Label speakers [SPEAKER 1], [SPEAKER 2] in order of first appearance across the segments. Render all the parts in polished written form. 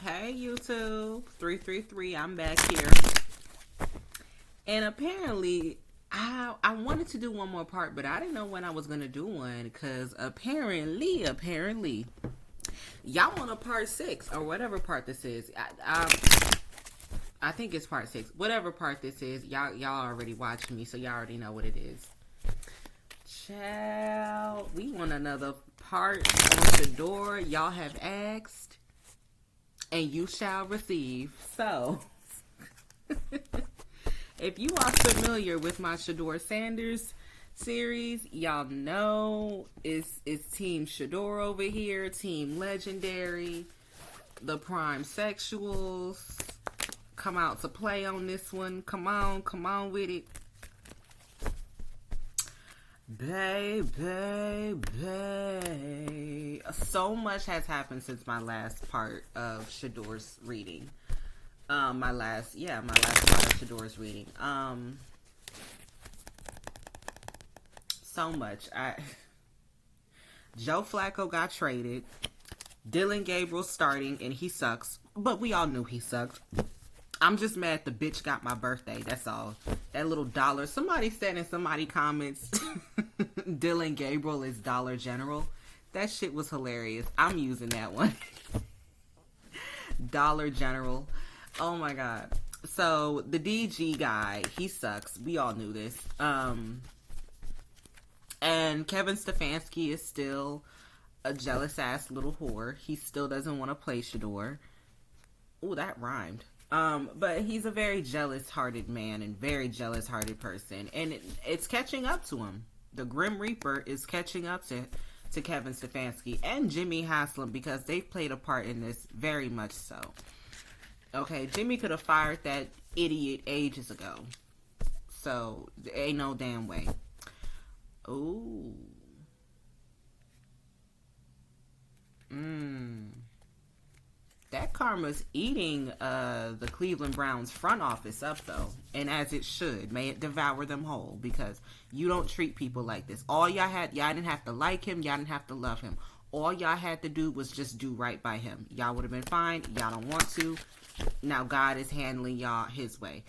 [SPEAKER 1] Hey YouTube 333, I'm back here. And apparently I wanted to do one more part, but I didn't know when I was gonna do one because apparently y'all want a part 6 or whatever part this is. I think it's part 6. Whatever part this is, y'all already watched me, so y'all already know what it is. Child, we want another part on Shedeur. Y'all have asked, and you shall receive. So, if you are familiar with my Shedeur Sanders series, y'all know it's Team Shedeur over here, Team Legendary, the Prime Sexuals. Come out to play on this one. Come on with it. Baby. So much has happened since my last part of Shedeur's reading. My last part of Shedeur's reading. So much. Joe Flacco got traded. Dylan Gabriel starting, and he sucks. But we all knew he sucked. I'm just mad the bitch got my birthday. That's all. That little dollar. Somebody said in somebody comments, Dylan Gabriel is Dollar General. That shit was hilarious. I'm using that one. Dollar General. Oh my god. So the DG guy, he sucks. We all knew this. And Kevin Stefanski is still a jealous ass little whore. He still doesn't want to play Shedeur. Ooh, that rhymed. But he's a very jealous-hearted man and very jealous-hearted person. And it's catching up to him. The Grim Reaper is catching up to Kevin Stefanski and Jimmy Haslam because they've played a part in this very much so. Okay, Jimmy could have fired that idiot ages ago. So, there ain't no damn way. Ooh. That karma's eating the Cleveland Browns front office up, though. And as it should. May it devour them whole. Because you don't treat people like this. All y'all didn't have to like him. Y'all didn't have to love him. All y'all had to do was just do right by him. Y'all would have been fine. Y'all don't want to. Now God is handling y'all his way.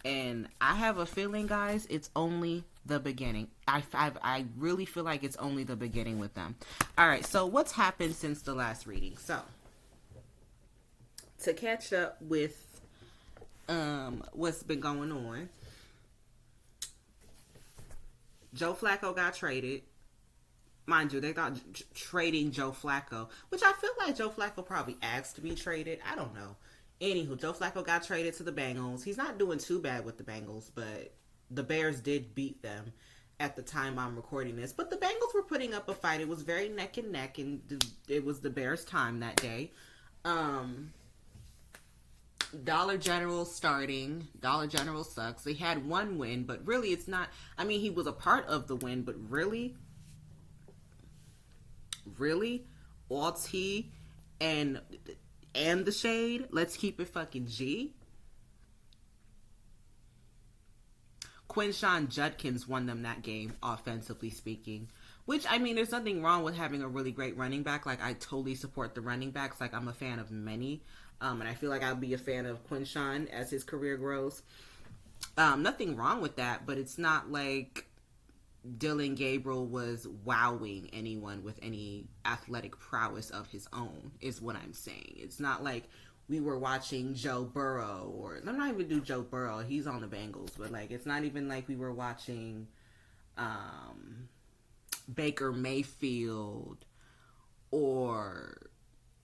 [SPEAKER 1] And I have a feeling, guys, it's only the beginning. I really feel like it's only the beginning with them. Alright, so what's happened since the last reading? So, to catch up with what's been going on, Joe Flacco got traded. Mind you, they thought trading Joe Flacco, which I feel like Joe Flacco probably asked to be traded. I don't know. Anywho, Joe Flacco got traded to the Bengals. He's not doing too bad with the Bengals, but the Bears did beat them at the time I'm recording this. But the Bengals were putting up a fight. It was very neck and neck, and it was the Bears' time that day. Dollar General starting. Dollar General sucks. They had one win, but really it's not. I mean, he was a part of the win, but really, all tea and the shade. Let's keep it fucking G. Quinshon Judkins won them that game, offensively speaking. Which, I mean, there's nothing wrong with having a really great running back. Like, I totally support the running backs. Like, I'm a fan of many. And I feel like I'll be a fan of Quinshon as his career grows. Nothing wrong with that, but it's not like Dylan Gabriel was wowing anyone with any athletic prowess of his own, is what I'm saying. It's not like we were watching Joe Burrow, or I'm not even do Joe Burrow, he's on the Bengals, but like it's not even like we were watching Baker Mayfield or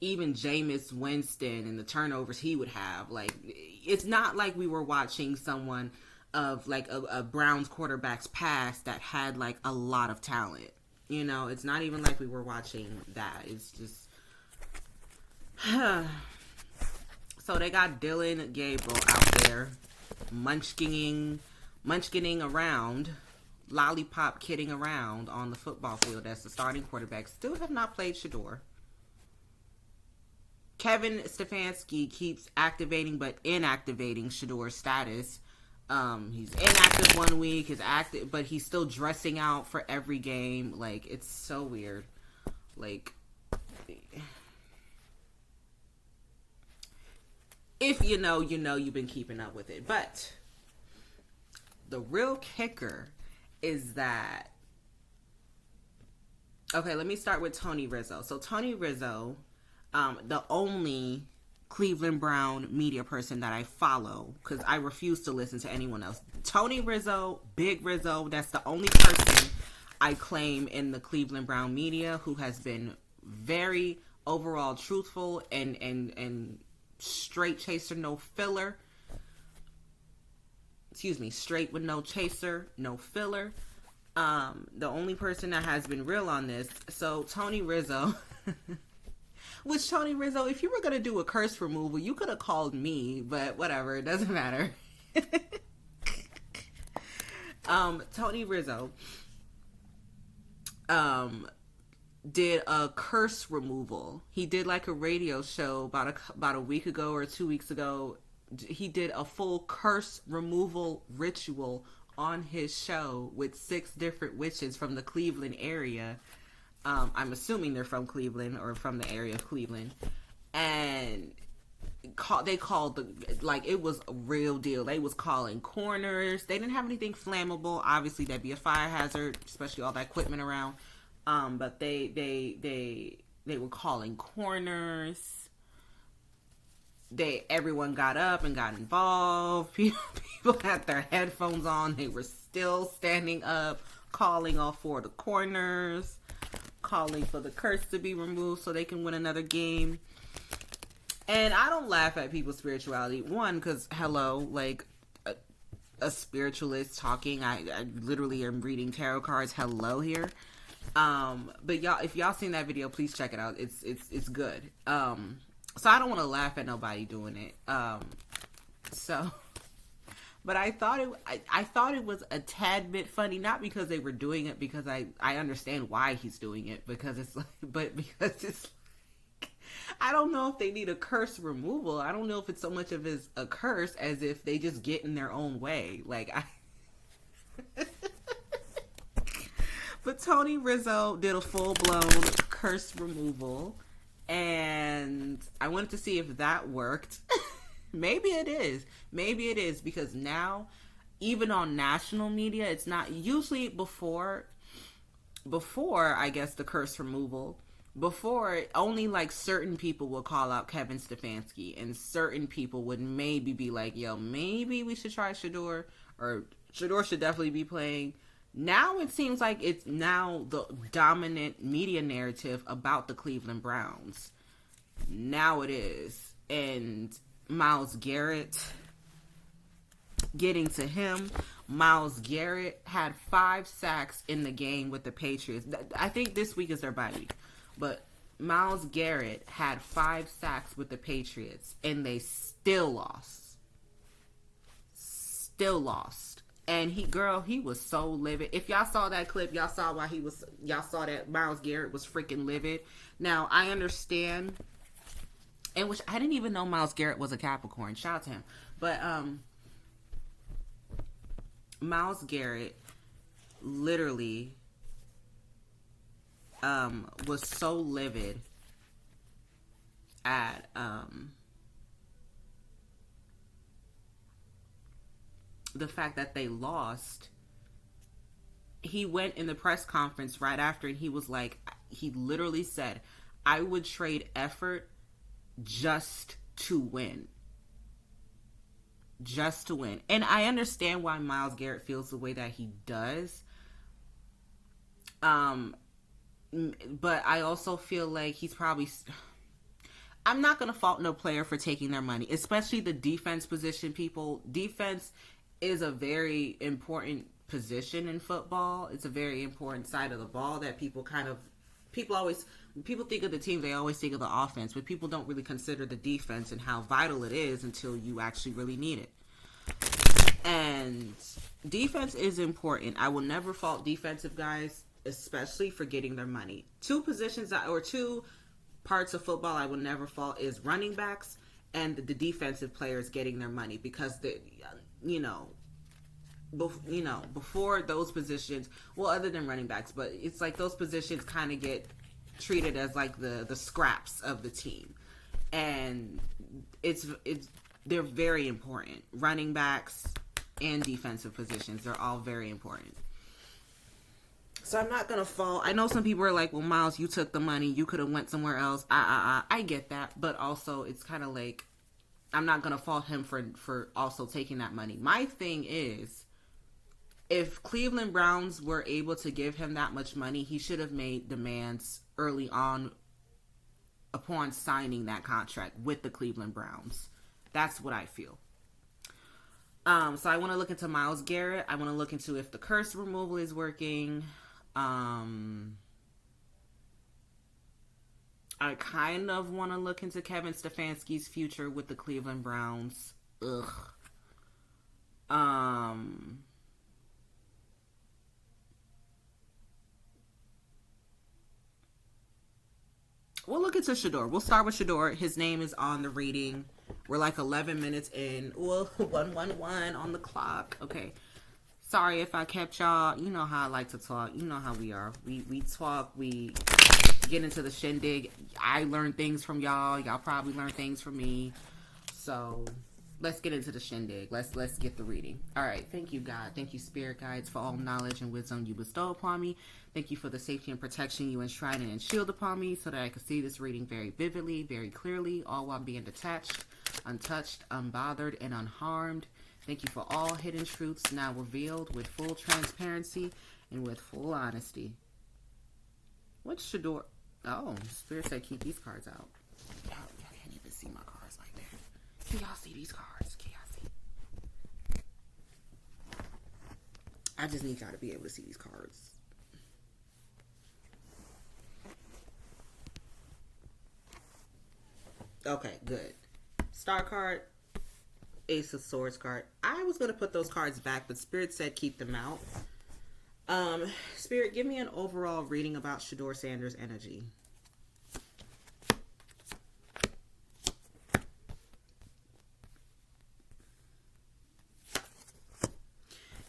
[SPEAKER 1] even Jameis Winston and the turnovers he would have. Like, it's not like we were watching someone of like a Browns quarterback's past that had like a lot of talent. You know, it's not even like we were watching that. It's just so they got Dylan Gabriel out there munchkining around, lollipop kidding around on the football field as the starting quarterback. Still have not played Shedeur. Kevin Stefanski keeps activating but inactivating Shedeur's status. He's inactive one week, he's active, but he's still dressing out for every game. Like, it's so weird. Like, If you know, you know, you've been keeping up with it. But the real kicker is that, okay, let me start with Tony Rizzo. So Tony Rizzo, the only Cleveland Brown media person that I follow, because I refuse to listen to anyone else. Tony Rizzo, Big Rizzo, that's the only person I claim in the Cleveland Brown media who has been very overall truthful and straight chaser, no filler. Excuse me, straight with no chaser, no filler. The only person that has been real on this. So Tony Rizzo, which Tony Rizzo, if you were going to do a curse removal, you could have called me, but whatever, it doesn't matter. Tony Rizzo did a curse removal. He did like a radio show about a week ago or 2 weeks ago. He did a full curse removal ritual on his show with 6 different witches from the Cleveland area. I'm assuming they're from Cleveland or from the area of Cleveland. And they called it was a real deal. They was calling corners. They didn't have anything flammable. Obviously, that'd be a fire hazard, especially all that equipment around. But they were calling corners. Everyone got up and got involved. People had their headphones on. They were still standing up, calling all 4 of the corners, calling for the curse to be removed so they can win another game. And I don't laugh at people's spirituality. One, because hello, like a spiritualist talking. I literally am reading tarot cards. Hello here. But y'all, if y'all seen that video, please check it out. It's good. So I don't want to laugh at nobody doing it. But I thought it was a tad bit funny, not because they were doing it, because I understand why he's doing it, because it's I don't know if they need a curse removal. I don't know if it's so much of a curse as if they just get in their own way. But Tony Rizzo did a full-blown curse removal, and I wanted to see if that worked. Maybe it is, because now, even on national media, it's not usually before I guess the curse removal. Before, only like certain people will call out Kevin Stefanski, and certain people would maybe be like, yo, maybe we should try Shedeur, or Shedeur should definitely be playing. Now it seems like it's now the dominant media narrative about the Cleveland Browns. Now it is. And Myles Garrett, getting to him, Myles Garrett had 5 sacks in the game with the Patriots. I think this week is their bye week. But Myles Garrett had 5 sacks with the Patriots, and they still lost. And he was so livid. If y'all saw that clip, y'all saw that Myles Garrett was freaking livid. Now, I understand, and which I didn't even know Myles Garrett was a Capricorn. Shout out to him. But Myles Garrett literally was so livid at the fact that they lost. He went in the press conference right after, and he was like, he literally said, I would trade effort just to win. Just to win. And I understand why Myles Garrett feels the way that he does. But I also feel like he's probably... I'm not going to fault no player for taking their money, especially the defense position people. Defense is a very important position in football. It's a very important side of the ball that people think of the team, they always think of the offense, but people don't really consider the defense and how vital it is until you actually really need it. And defense is important. I will never fault defensive guys, especially for getting their money. 2 parts of football I will never fault is running backs and the defensive players getting their money, because before those positions, well, other than running backs, but it's like those positions kind of get treated as like the scraps of the team, and it's they're very important. Running backs and defensive positions, they're all very important. So I'm not going to fall. I know some people are like, well, Myles, you took the money. You could have went somewhere else. I get that. But also, it's kind of like, I'm not going to fault him for also taking that money. My thing is, if Cleveland Browns were able to give him that much money, he should have made demands early on upon signing that contract with the Cleveland Browns. That's what I feel. So I want to look into Myles Garrett. I want to look into if the curse removal is working. I kind of want to look into Kevin Stefanski's future with the Cleveland Browns. Ugh. We'll look into Shedeur. We'll start with Shedeur. His name is on the reading. We're like 11 minutes in. Well, 111 on the clock. Okay. Sorry if I kept y'all. You know how I like to talk. You know how we are. We talk. We get into the shindig. I learn things from y'all. Y'all probably learn things from me. So let's get into the shindig. Let's get the reading. All right. Thank you, God. Thank you, Spirit Guides, for all knowledge and wisdom you bestow upon me. Thank you for the safety and protection you enshrine and shield upon me so that I can see this reading very vividly, very clearly, all while being detached, untouched, unbothered, and unharmed. Thank you for all hidden truths now revealed with full transparency and with full honesty. What's Shedeur? Oh, Spirit said keep these cards out. Y'all can't even see my cards like that. Can y'all see these cards? Can y'all see? I just need y'all to be able to see these cards. Okay, good. Star card. Ace of Swords card. I was going to put those cards back, but Spirit said keep them out. Spirit, give me an overall reading about Shedeur Sanders' energy.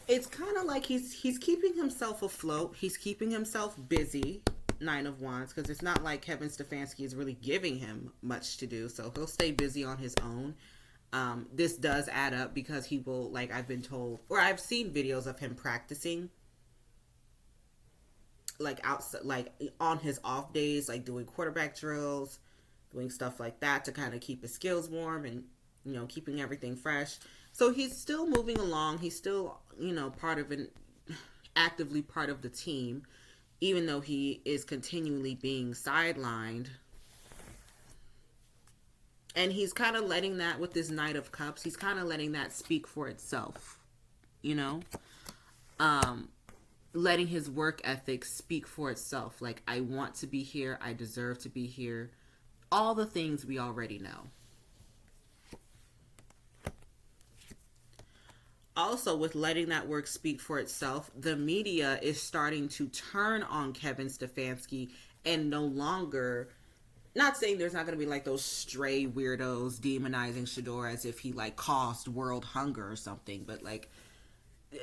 [SPEAKER 1] It's kind of like he's keeping himself afloat. He's keeping himself busy. 9 of Wands, because it's not like Kevin Stefanski is really giving him much to do, so he'll stay busy on his own. This does add up because he will, like I've been told, or I've seen videos of him practicing, like outside, like on his off days, like doing quarterback drills, doing stuff like that to kind of keep his skills warm and, you know, keeping everything fresh. So he's still moving along. He's still, you know, actively part of the team, even though he is continually being sidelined. And he's kind of letting that, with this Knight of Cups, he's kind of letting that speak for itself, you know? Letting his work ethic speak for itself. Like, I want to be here. I deserve to be here. All the things we already know. Also, with letting that work speak for itself, the media is starting to turn on Kevin Stefanski and no longer, not saying there's not going to be like those stray weirdos demonizing Shedeur as if he like caused world hunger or something, but like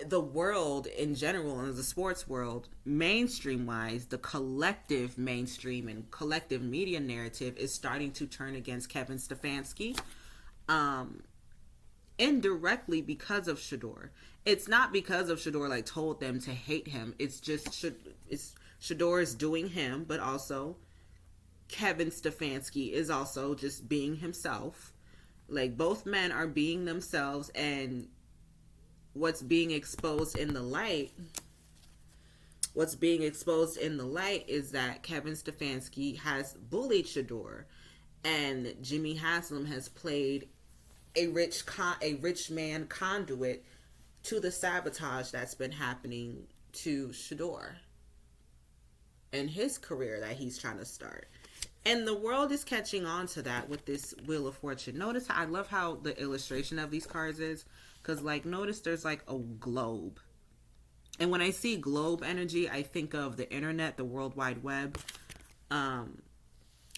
[SPEAKER 1] the world in general, and the sports world, mainstream wise, the collective mainstream and collective media narrative is starting to turn against Kevin Stefanski. Indirectly because of Shedeur. It's not because of Shedeur like told them to hate him. It's just Shedeur is doing him, but also Kevin Stefanski is also just being himself. Like, both men are being themselves, and what's being exposed in the light is that Kevin Stefanski has bullied Shedeur, and Jimmy Haslam has played a rich man conduit to the sabotage that's been happening to Shedeur and his career that he's trying to start. And the world is catching on to that with this Wheel of Fortune. Notice, I love how the illustration of these cards is, because like, notice there's like a globe. And when I see globe energy, I think of the internet, the World Wide Web.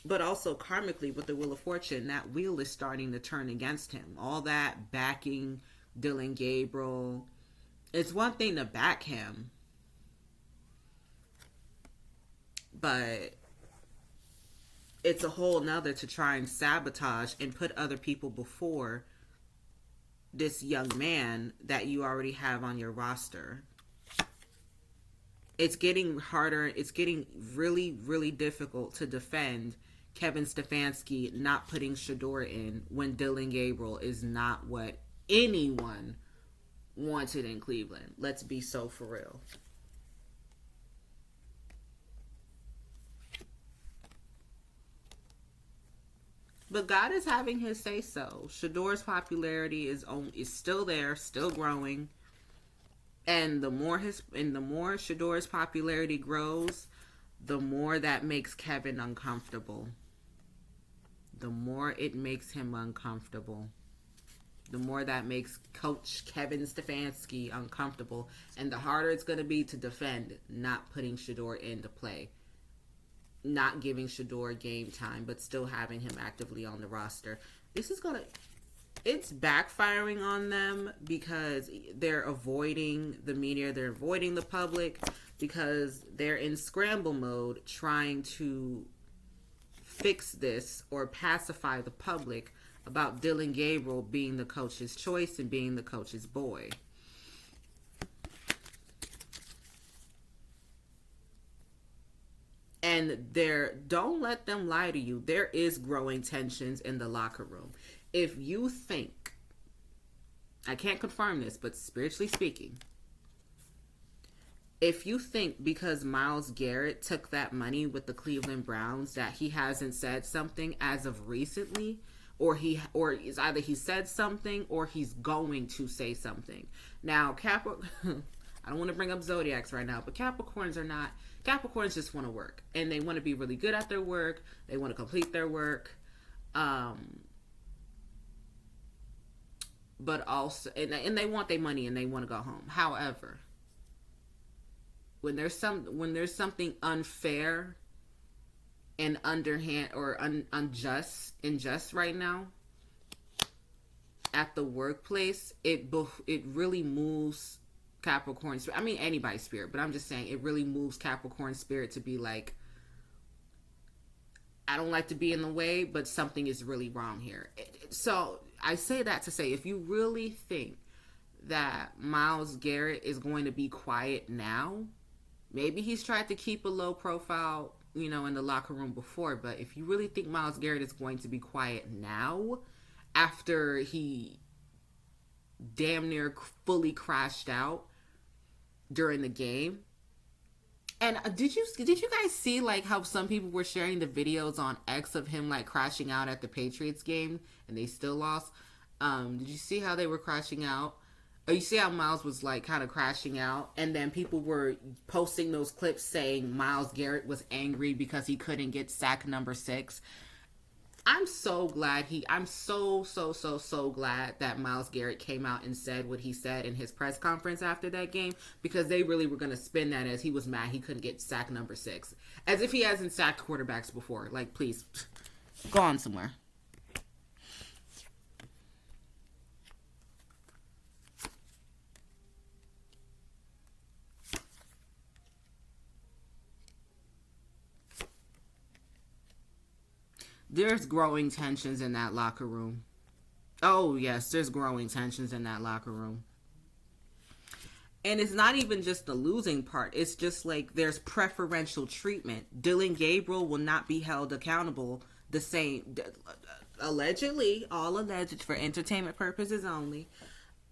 [SPEAKER 1] But also karmically with the Wheel of Fortune, that wheel is starting to turn against him. All that backing Dylan Gabriel. It's one thing to back him, but it's a whole nother to try and sabotage and put other people before this young man that you already have on your roster. It's getting harder. It's getting really, really difficult to defend Kevin Stefanski not putting Shedeur in when Dillon Gabriel is not what anyone wanted in Cleveland. Let's be so for real. But God is having his say so. Shedeur's popularity is still there, still growing. And the more Shedeur's popularity grows, the more that makes Kevin uncomfortable. The more it makes him uncomfortable. The more that makes Coach Kevin Stefanski uncomfortable. And the harder it's going to be to defend not putting Shedeur into play. Not giving Shedeur game time, but still having him actively on the roster. It's backfiring on them because they're avoiding the media, they're avoiding the public because they're in scramble mode trying to fix this or pacify the public about Dillon Gabriel being the coach's choice and being the coach's boy. And don't let them lie to you. There is growing tensions in the locker room. If you think, I can't confirm this, but spiritually speaking, if you think because Myles Garrett took that money with the Cleveland Browns that he hasn't said something as of recently, or it's either he said something or he's going to say something. Now, I don't want to bring up zodiacs right now, but Capricorns just want to work, and they want to be really good at their work. They want to complete their work. But also, and they want their money and they want to go home. However, when there's something unfair and underhand or unjust right now at the workplace, it really moves Capricorn spirit. I mean anybody's spirit, but I'm just saying it really moves Capricorn spirit to be like, I don't like to be in the way, but something is really wrong here. So I say that to say, if you really think that Myles Garrett is going to be quiet now, maybe he's tried to keep a low profile, in the locker room before, but if you really think Myles Garrett is going to be quiet now, after he damn near fully crashed out during the game. And did you guys see like how some people were sharing the videos on X of him like crashing out at the Patriots game and they still lost? Did you see how they were crashing out? Or you see how Myles was like kind of crashing out, and then people were posting those clips saying Myles Garrett was angry because he couldn't get sack number 6. I'm so glad I'm so glad that Myles Garrett came out and said what he said in his press conference after that game, because they really were going to spin that as he was mad he couldn't get sack number 6. As if he hasn't sacked quarterbacks before. Like, please, go on somewhere. There's growing tensions in that locker room. Oh, yes, there's growing tensions in that locker room. And it's not even just the losing part. It's just like there's preferential treatment. Dillon Gabriel will not be held accountable the same. Allegedly, all alleged for entertainment purposes only.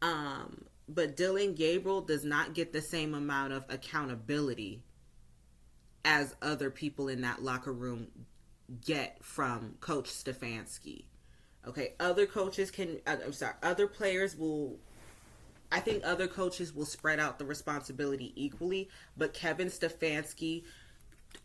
[SPEAKER 1] But Dillon Gabriel does not get the same amount of accountability as other people in that locker room get from Coach Stefanski. Okay, other coaches other players will, I think other coaches will spread out the responsibility equally, but Kevin Stefanski,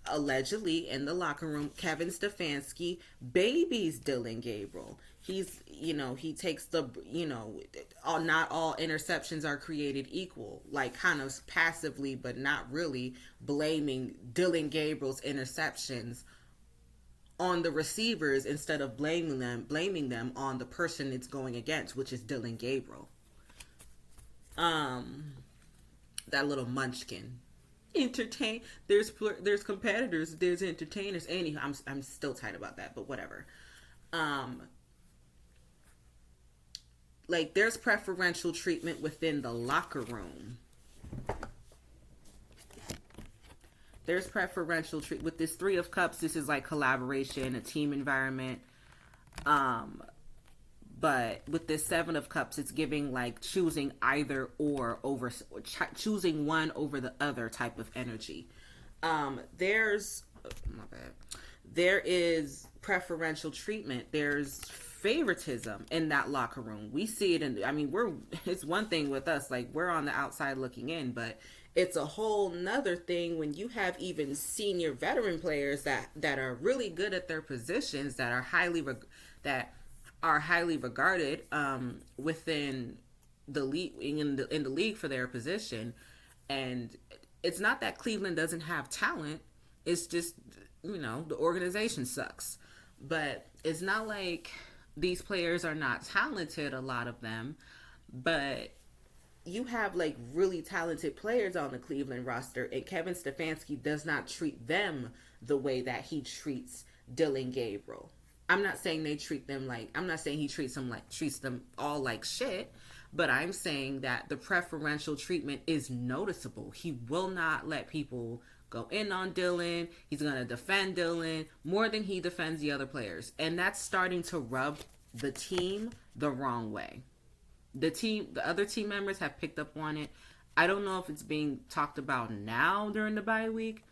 [SPEAKER 1] allegedly in the locker room, Kevin Stefanski babies Dillon Gabriel. He's, he takes not all interceptions are created equal, like kind of passively, but not really, blaming Dillon Gabriel's interceptions on the receivers instead of blaming them on the person it's going against, which is Dillon Gabriel. That little munchkin. There's competitors, there's entertainers. Anyhow, I'm still tight about that, but whatever. like there's preferential treatment within the locker room. There's preferential treat with this Three of Cups. This is like collaboration, a team environment. But with this Seven of Cups, it's giving like choosing either or over, choosing one over the other type of energy. There's, my bad. There is preferential treatment. There's favoritism in that locker room. We see it in, I mean, it's one thing with us, like we're on the outside looking in, but it's a whole nother thing when you have even senior veteran players that are really good at their positions, that are highly regarded within the league, in the league for their position. And it's not that Cleveland doesn't have talent. It's just, the organization sucks. But it's not like these players are not talented, a lot of them. But you have like really talented players on the Cleveland roster, and Kevin Stefanski does not treat them the way that he treats Dylan Gabriel. I'm not saying they treat them like, I'm not saying he treats them all like shit, but I'm saying that the preferential treatment is noticeable. He will not let people go in on Dylan. He's going to defend Dylan more than he defends the other players. And that's starting to rub the team the wrong way. The other team members have picked up on it. I don't know if it's being talked about now during the bye week.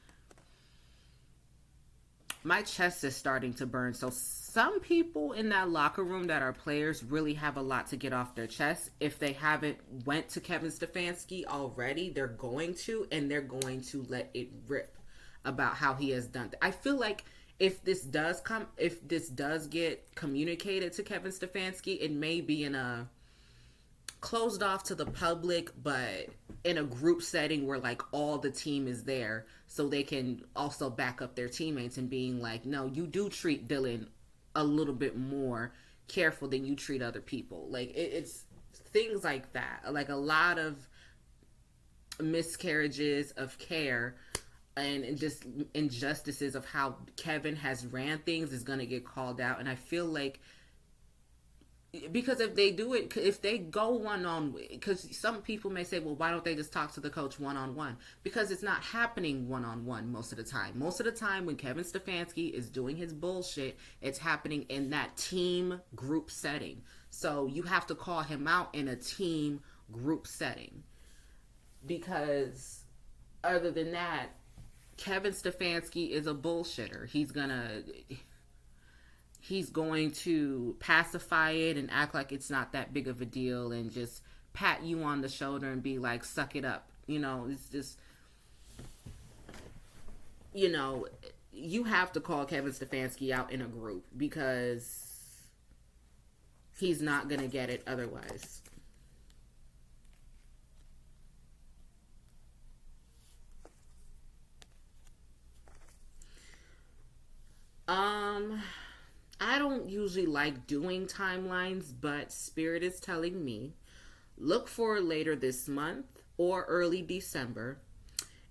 [SPEAKER 1] My chest is starting to burn. So some people in that locker room that are players really have a lot to get off their chest. If they haven't went to Kevin Stefanski already, they're going to, and they're going to let it rip about how he has done. I feel like if this does get communicated to Kevin Stefanski, it may be in a closed off to the public, but in a group setting where like all the team is there, so they can also back up their teammates and being like, no, you do treat Dylan a little bit more careful than you treat other people. Like it's things like that, like a lot of miscarriages of care and just injustices of how Kevin has ran things is going to get called out. And I feel like, because if they do it, if they go one-on, because some people may say, well, why don't they just talk to the coach one-on-one? Because it's not happening one-on-one most of the time. Most of the time when Kevin Stefanski is doing his bullshit, it's happening in that team group setting. So you have to call him out in a team group setting. Because other than that, Kevin Stefanski is a bullshitter. He's going to pacify it and act like it's not that big of a deal and just pat you on the shoulder and be like, suck it up. It's just, you have to call Kevin Stefanski out in a group because he's not going to get it otherwise. I don't usually like doing timelines, but Spirit is telling me look for later this month or early December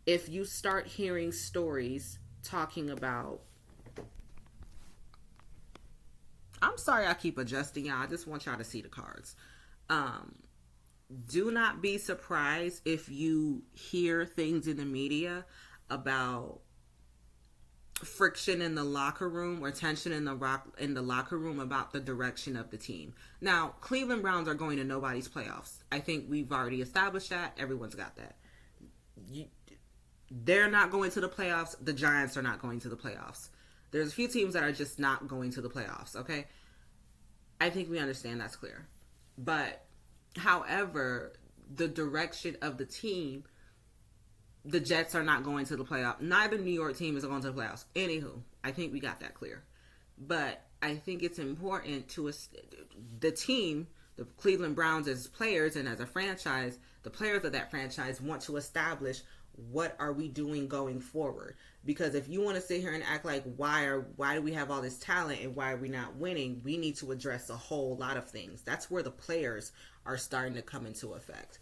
[SPEAKER 1] if you start hearing stories talking about... I'm sorry I keep adjusting y'all. I just want y'all to see the cards. Do not be surprised if you hear things in the media about friction in the locker room or tension in the locker room about the direction of the team. Now, Cleveland Browns are going to nobody's playoffs. I think we've already established that. Everyone's got that. They're not going to the playoffs. The Giants are not going to the playoffs. There's a few teams that are just not going to the playoffs, okay? I think we understand that's clear. But, however, the direction of the team, the Jets are not going to the playoffs. Neither New York team is going to the playoffs. Anywho, I think we got that clear. But I think it's important to the team, the Cleveland Browns as players and as a franchise, the players of that franchise want to establish what are we doing going forward. Because if you want to sit here and act like why do we have all this talent and why are we not winning, we need to address a whole lot of things. That's where the players are starting to come into effect.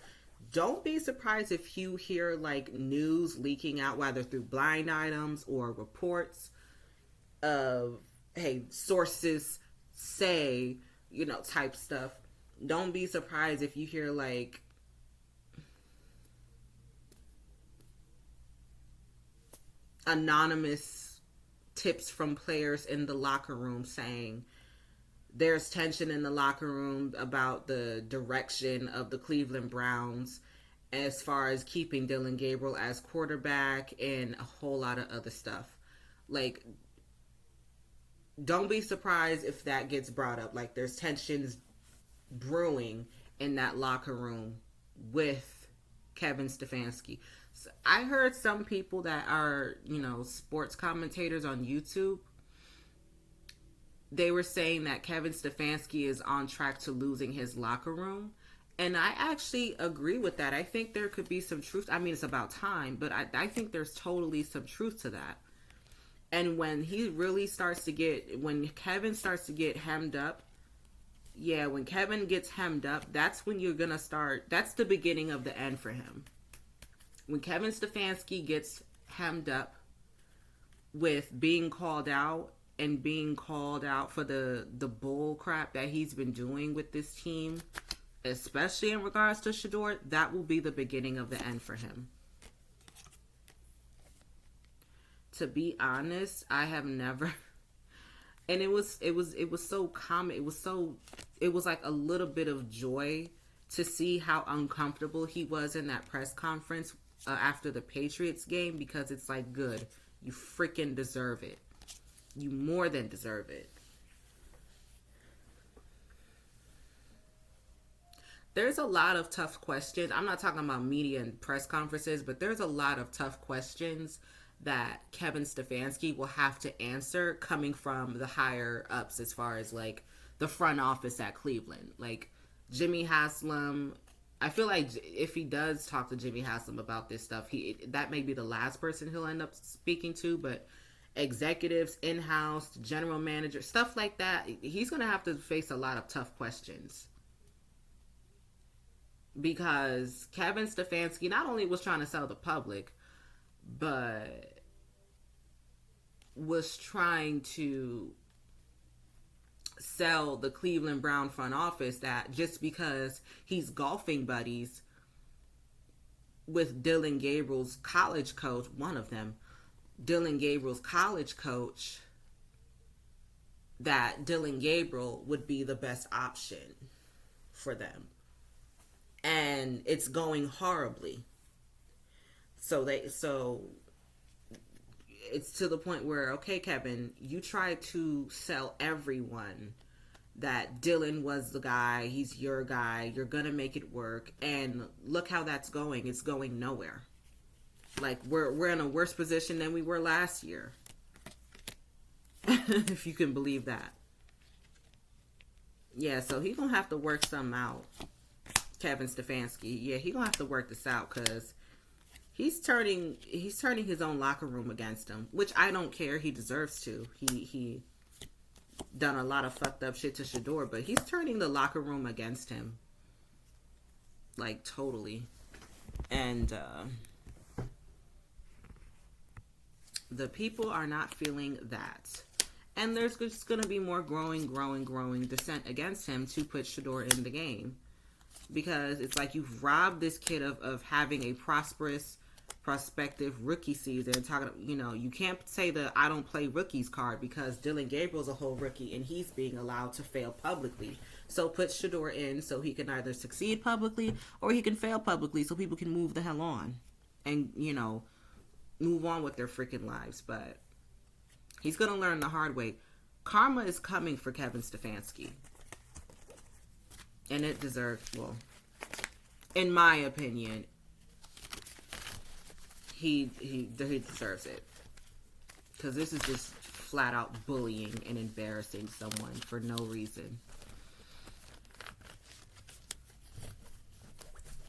[SPEAKER 1] Don't be surprised if you hear like news leaking out, whether through blind items or reports of, hey, sources say, type stuff. Don't be surprised if you hear like anonymous tips from players in the locker room saying there's tension in the locker room about the direction of the Cleveland Browns as far as keeping Dylan Gabriel as quarterback and a whole lot of other stuff. Like, don't be surprised if that gets brought up. Like, there's tensions brewing in that locker room with Kevin Stefanski. So I heard some people that are, sports commentators on YouTube, they were saying that Kevin Stefanski is on track to losing his locker room. And I actually agree with that. I think there could be some truth. I mean, it's about time, but I think there's totally some truth to that. And when when Kevin starts to get hemmed up, when Kevin gets hemmed up, that's when you're going to start, that's the beginning of the end for him. When Kevin Stefanski gets hemmed up with being called out and being called out for the bull crap that he's been doing with this team, especially in regards to Shedeur, that will be the beginning of the end for him. To be honest, I have never, and it was so common. It was like a little bit of joy to see how uncomfortable he was in that press conference after the Patriots game, because it's like, good, you freaking deserve it. You more than deserve it. There's a lot of tough questions. I'm not talking about media and press conferences, but there's a lot of tough questions that Kevin Stefanski will have to answer coming from the higher ups as far as like the front office at Cleveland. Like Jimmy Haslam, I feel like if he does talk to Jimmy Haslam about this stuff, that may be the last person he'll end up speaking to, but executives, in-house, general manager, stuff like that, he's going to have to face a lot of tough questions. Because Kevin Stefanski not only was trying to sell the public, but was trying to sell the Cleveland Brown front office that just because he's golfing buddies with Dylan Gabriel's college coach, one of them, Dylan Gabriel's college coach, that Dylan Gabriel would be the best option for them. And it's going horribly. So it's to the point where, okay, Kevin, you try to sell everyone that Dylan was the guy, he's your guy, you're gonna make it work, and look how that's going. It's going nowhere. Like, we're in a worse position than we were last year. If you can believe that. Yeah, so he's gonna have to work something out. Kevin Stefanski. Yeah, he's gonna have to work this out, because he's turning his own locker room against him, which I don't care. He deserves to. He done a lot of fucked up shit to Shedeur, but he's turning the locker room against him. Like, totally. And the people are not feeling that. And there's just going to be more growing dissent against him to put Shedeur in the game. Because it's like you've robbed this kid of having a prosperous, prospective rookie season. You can't say the I don't play rookies card, because Dylan Gabriel's a whole rookie and he's being allowed to fail publicly. So put Shedeur in so he can either succeed publicly or he can fail publicly so people can move the hell on and, move on with their freaking lives. But he's going to learn the hard way. Karma is coming for Kevin Stefanski. And it deserves, well, in my opinion, he deserves it. Because this is just flat out bullying and embarrassing someone for no reason.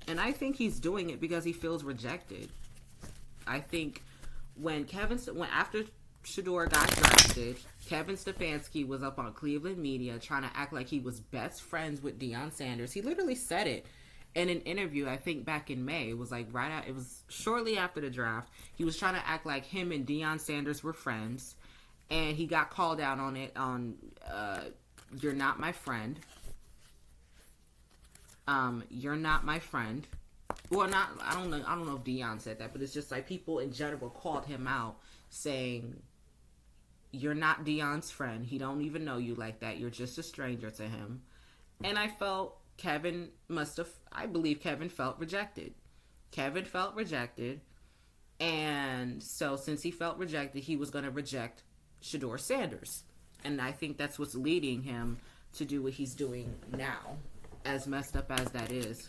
[SPEAKER 1] And I think he's doing it because he feels rejected. I think after Shedeur got drafted, Kevin Stefanski was up on Cleveland media trying to act like he was best friends with Deion Sanders. He literally said it in an interview, I think back in May. It was like it was shortly after the draft. He was trying to act like him and Deion Sanders were friends, and he got called out on it on "You're not my friend." You're not my friend. Well, not, I don't know if Dion said that, but it's just like people in general called him out saying, you're not Dion's friend. He don't even know you like that. You're just a stranger to him. And I believe Kevin felt rejected. Kevin felt rejected. And so since he felt rejected, he was going to reject Shedeur Sanders. And I think that's what's leading him to do what he's doing now, as messed up as that is.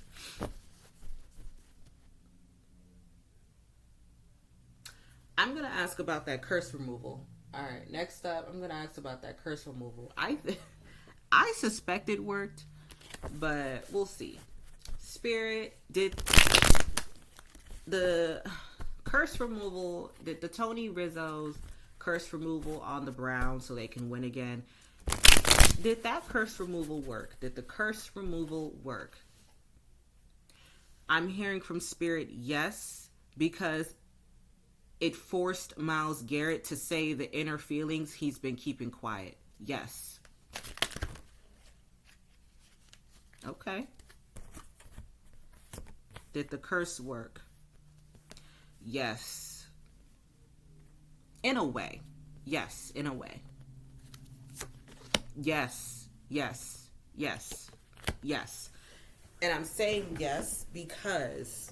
[SPEAKER 1] I'm going to ask about that curse removal. All right, next up, I'm going to ask about that curse removal. I suspect it worked, but we'll see. Spirit, did the curse removal, did the Tony Rizzo's curse removal on the Browns so they can win again, did that curse removal work? Did the curse removal work? I'm hearing from Spirit, yes, because it forced Myles Garrett to say the inner feelings he's been keeping quiet. Yes. Okay. Did the curse work? Yes. In a way. Yes, in a way. Yes. Yes. Yes. Yes. And I'm saying yes because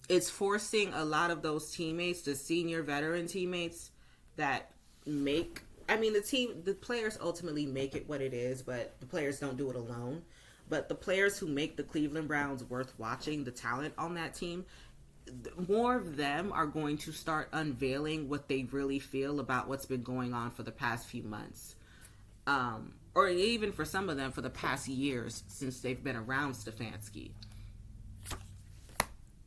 [SPEAKER 1] it's forcing a lot of those teammates, the senior veteran teammates that make, the players ultimately make it what it is, but the players don't do it alone. But the players who make the Cleveland Browns worth watching, the talent on that team, more of them are going to start unveiling what they really feel about what's been going on for the past few months. Or even for some of them for the past years since they've been around Stefanski.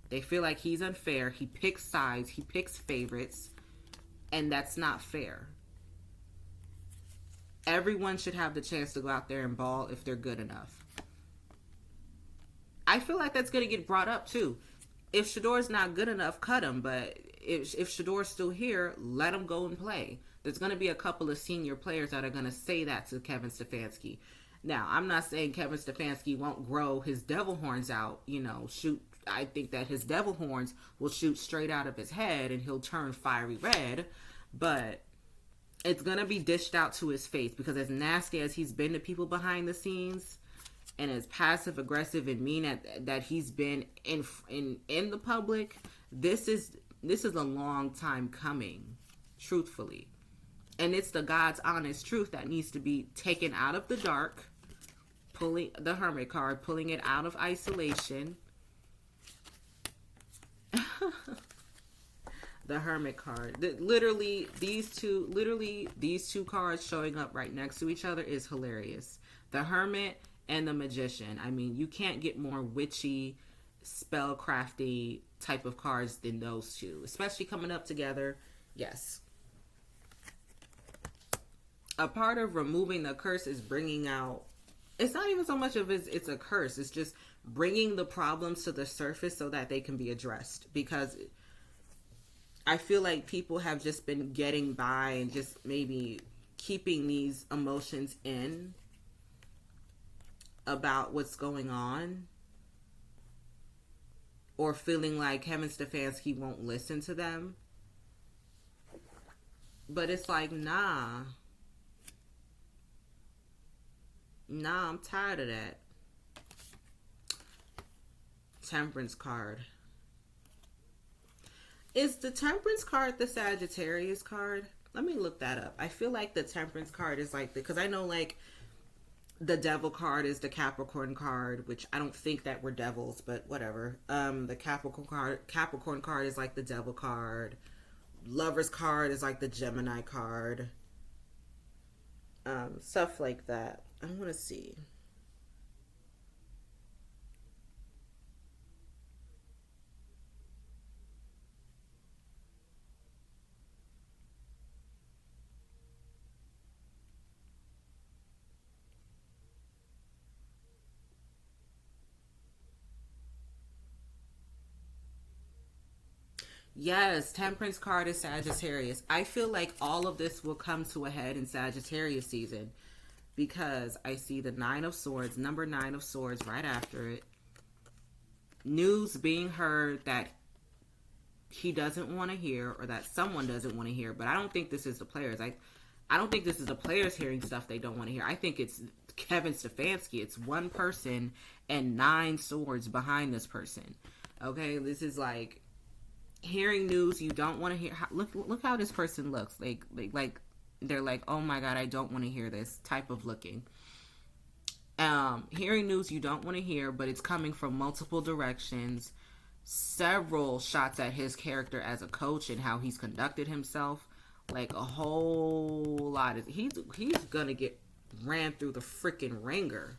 [SPEAKER 1] They feel like he's unfair. He picks sides. He picks favorites. And that's not fair. Everyone should have the chance to go out there and ball if they're good enough. I feel like that's going to get brought up too. If Shedeur's not good enough, cut him. But if Shedeur's still here, let him go and play. There's going to be a couple of senior players that are going to say that to Kevin Stefanski. Now, I'm not saying Kevin Stefanski won't grow his devil horns out, shoot. I think that his devil horns will shoot straight out of his head and he'll turn fiery red. But it's going to be dished out to his face because as nasty as he's been to people behind the scenes and as passive aggressive and mean that he's been in the public, this is a long time coming, truthfully. And it's the God's honest truth that needs to be taken out of the dark, pulling the Hermit card, pulling it out of isolation. The Hermit card. Literally, these two cards showing up right next to each other is hilarious. The Hermit and the Magician. You can't get more witchy, spellcrafty type of cards than those two, especially coming up together. Yes. A part of removing the curse is bringing out, it's not even so much of it's a curse, it's just bringing the problems to the surface so that they can be addressed. Because I feel like people have just been getting by and just maybe keeping these emotions in about what's going on, or feeling like Kevin Stefanski won't listen to them. But it's like, nah, I'm tired of that. Temperance card. Is the Temperance card the Sagittarius card? Let me look that up. I feel like the Temperance card is like because I know like the Devil card is the Capricorn card, which I don't think that we're devils, but whatever. The Capricorn card is like the Devil card. Lover's card is like the Gemini card. Stuff like that. I want to see. Yes, Temperance card is Sagittarius. I feel like all of this will come to a head in Sagittarius season. because I see the Nine of Swords, number 9 of Swords right after it. News being heard that he doesn't want to hear, or that someone doesn't want to hear. But I don't think this is the players. I don't think this is the players hearing stuff they don't want to hear. I think it's Kevin Stefanski. It's one person and 9 swords behind this person. Okay, this is like hearing news you don't want to hear. Look how this person looks. Like they're like, oh my god, I don't want to hear this type of looking. Hearing news you don't want to hear, but it's coming from multiple directions. Several shots at his character as a coach and how he's conducted himself. Like a whole lot of he's gonna get ran through the freaking ringer.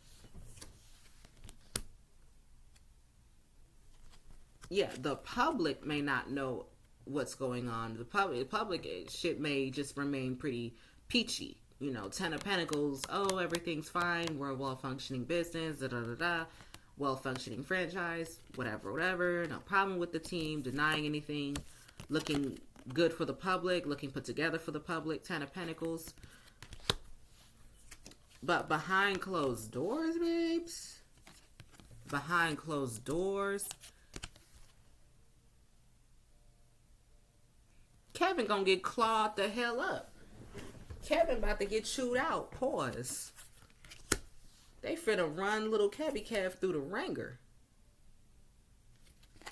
[SPEAKER 1] Yeah, the public may not know what's going on. The public shit may just remain pretty peachy. You know, 10 of Pentacles, oh, everything's fine, we're a well-functioning business, well-functioning franchise, whatever, no problem with the team, denying anything, looking good for the public, looking put together for the public, 10 of Pentacles. But behind closed doors, babes, behind closed doors, Kevin gonna get clawed the hell up. Kevin about to get chewed out. Pause. They finna run little Kevy Kev through the ringer.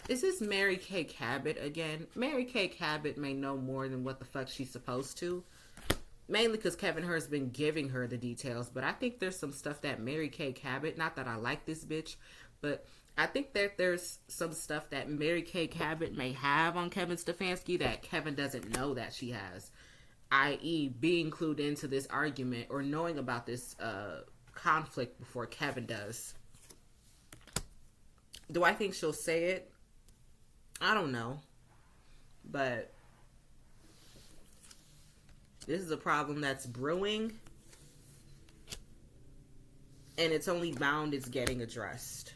[SPEAKER 1] Is this Mary Kay Cabot again? Mary Kay Cabot may know more than what the fuck she's supposed to. Mainly because Kevin Hurt's been giving her the details. But I think there's some stuff that Mary Kay Cabot, not that I like this bitch, but I think that there's some stuff that Mary Kay Cabot may have on Kevin Stefanski that Kevin doesn't know that she has. I.e. being clued into this argument or knowing about this conflict before Kevin does. Do I think she'll say it? I don't know. But this is a problem that's brewing. And it's only bound it's getting addressed.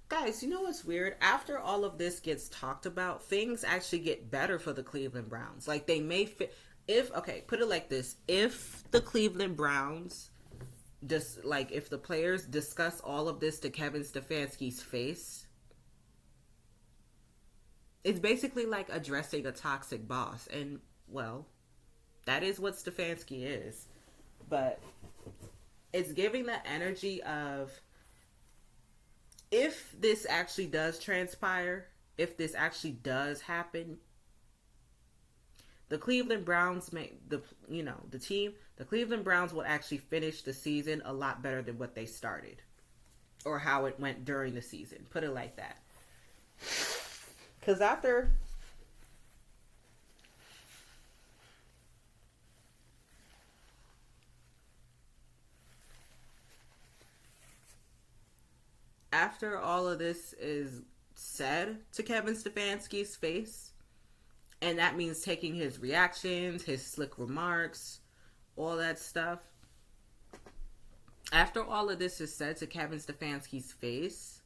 [SPEAKER 1] Guys, you know what's weird? After all of this gets talked about, things actually get better for the Cleveland Browns. Like, they may fit... put it like this. If the Cleveland Browns, if the players discuss all of this to Kevin Stefanski's face, it's basically like addressing a toxic boss. And, well, that is what Stefanski is. But it's giving the energy of... if this actually does transpire, if this actually does happen, the Cleveland Browns the Cleveland Browns will actually finish the season a lot better than what they started or how it went during the season. Put it like that. Because after all of this is said to Kevin Stefanski's face, and that means taking his reactions, his slick remarks, all that stuff. After all of this is said to Kevin Stefanski's face,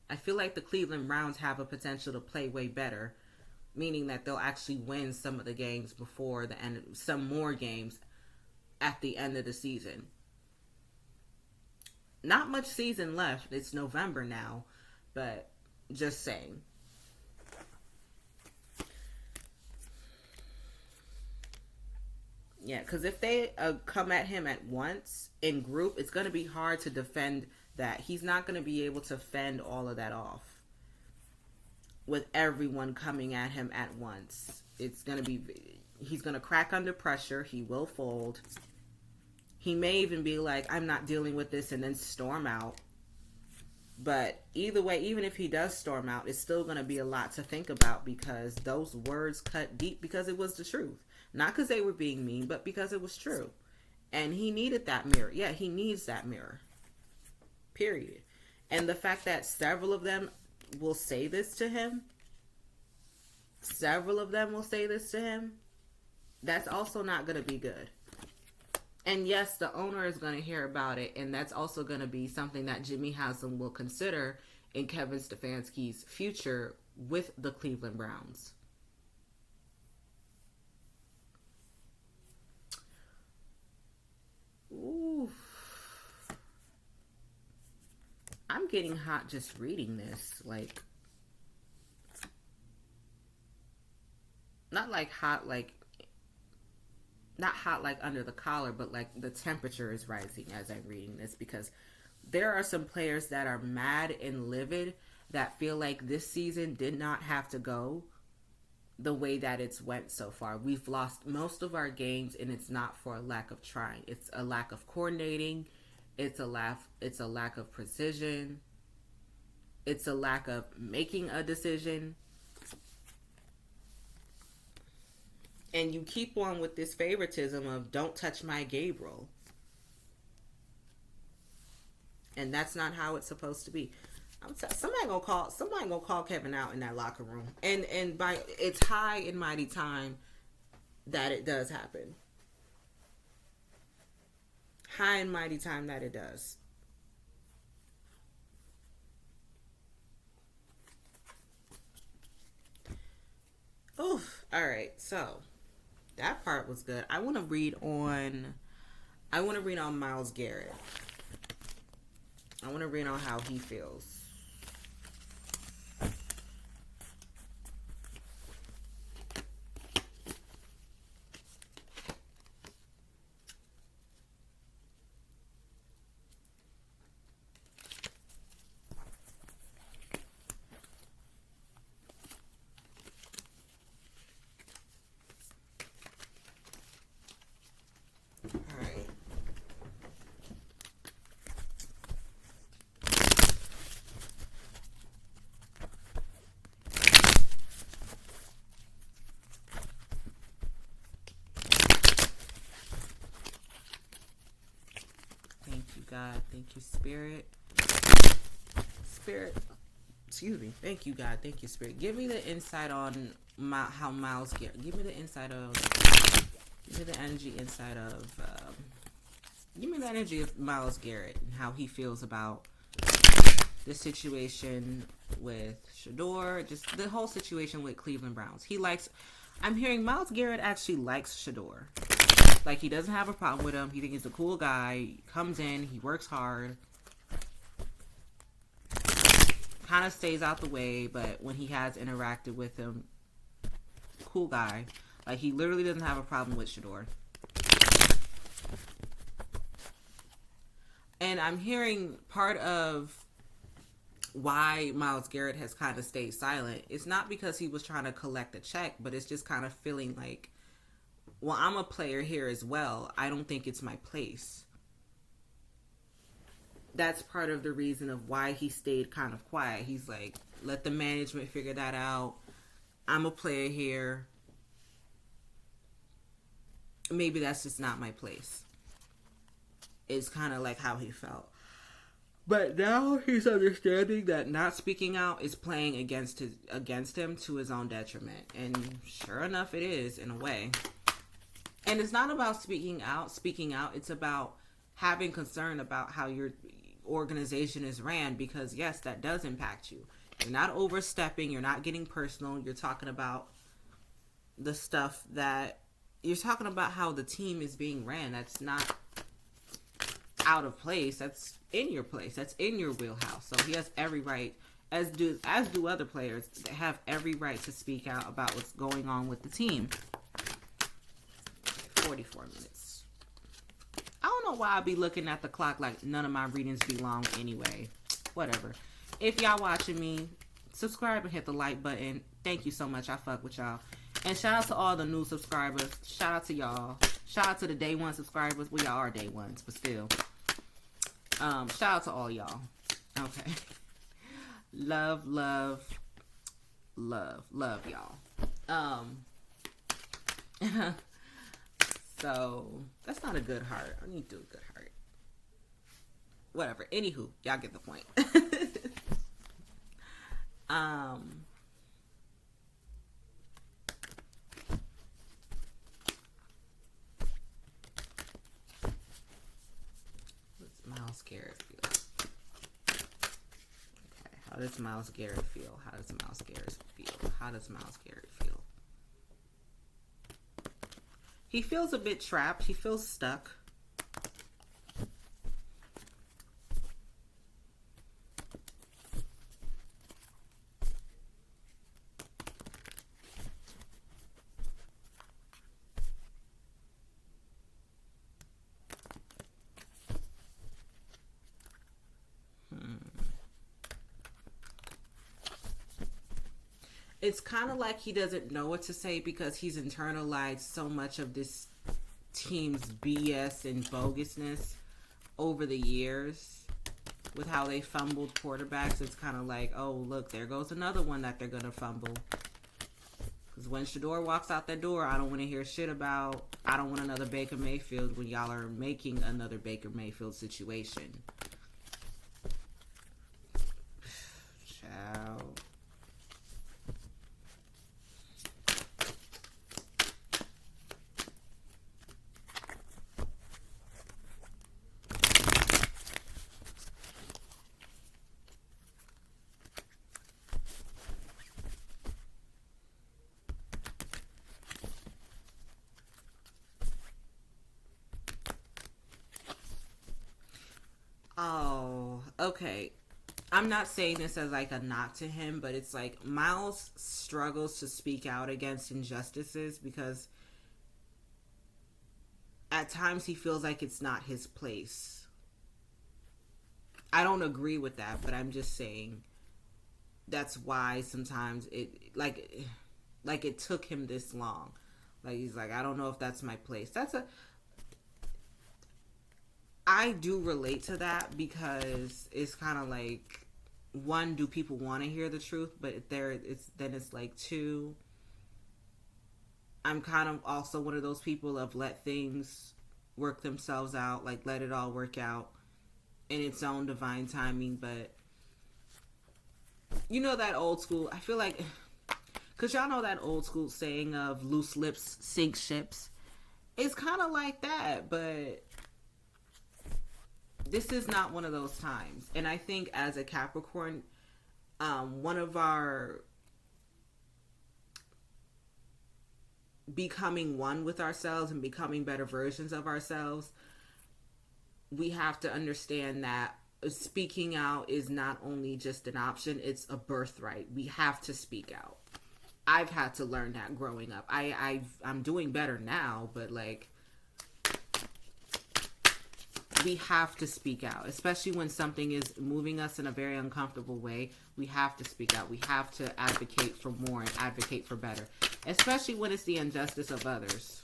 [SPEAKER 1] I feel like the Cleveland Browns have a potential to play way better, meaning that they'll actually win some of the games before the end, some more games at the end of the season. Not much season left. It's November now, but just saying. Yeah, because if they come at him at once in group, it's going to be hard to defend that. He's not going to be able to fend all of that off with everyone coming at him at once. He's going to crack under pressure. He will fold. He may even be like, I'm not dealing with this, and then storm out. But either way, even if he does storm out, it's still going to be a lot to think about because those words cut deep because it was the truth. Not because they were being mean, but because it was true. And he needed that mirror. Yeah, he needs that mirror. Period. And the fact that several of them will say this to him, several of them will say this to him, that's also not going to be good. And yes, the owner is going to hear about it, and that's also going to be something that Jimmy Haslam will consider in Kevin Stefanski's future with the Cleveland Browns. Ooh. I'm getting hot just reading this. Like, not like hot, like, not hot like under the collar, but like the temperature is rising as I'm reading this, because there are some players that are mad and livid that feel like this season did not have to go the way that it's went so far. We've lost most of our games, and it's not for a lack of trying. It's a lack of coordinating. It's a lack of precision. It's a lack of making a decision. And you keep on with this favoritism of don't touch my Gabriel. And that's not how it's supposed to be. Somebody gonna call Kevin out in that locker room. And by it's high and mighty time that it does happen. High and mighty time that it does. Oof. All right. So that part was good. I want to read on Myles Garrett. I want to read on how he feels. God, thank you, Spirit. Excuse me. Thank you, God. Thank you, Spirit. Give me the insight on how Myles Garrett. Give me the energy inside of. Give me the energy of Myles Garrett and how he feels about the situation with Shedeur, just the whole situation with Cleveland Browns. I'm hearing Myles Garrett actually likes Shedeur. Like, he doesn't have a problem with him. He thinks he's a cool guy. He comes in. He works hard. Kind of stays out the way, but when he has interacted with him, cool guy. Like, he literally doesn't have a problem with Shedeur. And I'm hearing part of why Myles Garrett has kind of stayed silent. It's not because he was trying to collect a check, but it's just kind of feeling like, well, I'm a player here as well. I don't think it's my place. That's part of the reason of why he stayed kind of quiet. He's like, let the management figure that out. I'm a player here. Maybe that's just not my place. It's kind of like how he felt. But now he's understanding that not speaking out is playing against him to his own detriment. And sure enough, it is in a way. And it's not about speaking out. It's about having concern about how your organization is ran, because yes, that does impact you. You're not overstepping. You're not getting personal. You're talking about the stuff that you're talking about, how the team is being ran. That's not out of place. That's in your place. That's in your wheelhouse. So he has every right, as do other players. They have every right to speak out about what's going on with the team. 44 minutes. I don't know why I be looking at the clock like none of my readings be long anyway. Whatever. If y'all watching me, subscribe and hit the like button. Thank you so much. I fuck with y'all. And shout out to all the new subscribers. Shout out to y'all. Shout out to the day one subscribers. We all are day ones, but still. Shout out to all y'all. Okay. Love y'all. So, that's not a good heart. I need to do a good heart. Whatever. Anywho, y'all get the point. does Myles Garrett feel? How does Myles Garrett feel? How does Myles Garrett feel? He feels a bit trapped. He feels stuck. It's kind of like he doesn't know what to say because he's internalized so much of this team's BS and bogusness over the years with how they fumbled quarterbacks. It's kind of like, oh, look, there goes another one that they're going to fumble. Because when Shedeur walks out that door, I don't want to hear shit about, I don't want another Baker Mayfield when y'all are making another Baker Mayfield situation. Child. Oh, okay. I'm not saying this as like a knock to him, but it's like Myles struggles to speak out against injustices because at times he feels like it's not his place. I don't agree with that, but I'm just saying that's why sometimes it took him this long. Like he's like, I don't know if that's my place. I do relate to that because it's kind of like, one, do people want to hear the truth? But it's like, two, I'm kind of also one of those people of let things work themselves out, like let it all work out in its own divine timing. But you know that old school, I feel like, because y'all know that old school saying of loose lips sink ships. It's kind of like that, but this is not one of those times. And I think as a Capricorn, one of our becoming one with ourselves and becoming better versions of ourselves, we have to understand that speaking out is not only just an option, it's a birthright. We have to speak out. I've had to learn that growing up. I'm doing better now, but like, we have to speak out, especially when something is moving us in a very uncomfortable way. We have to speak out. We have to advocate for more and advocate for better, especially when it's the injustice of others.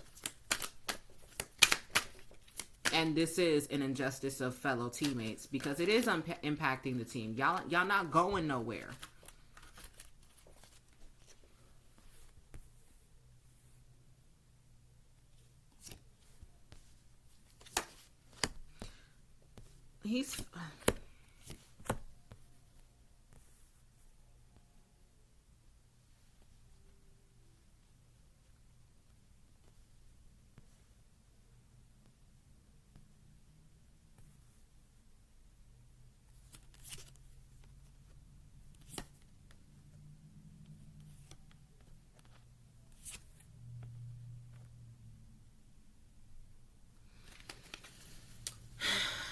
[SPEAKER 1] And this is an injustice of fellow teammates because it is impacting the team. Y'all not going nowhere. He's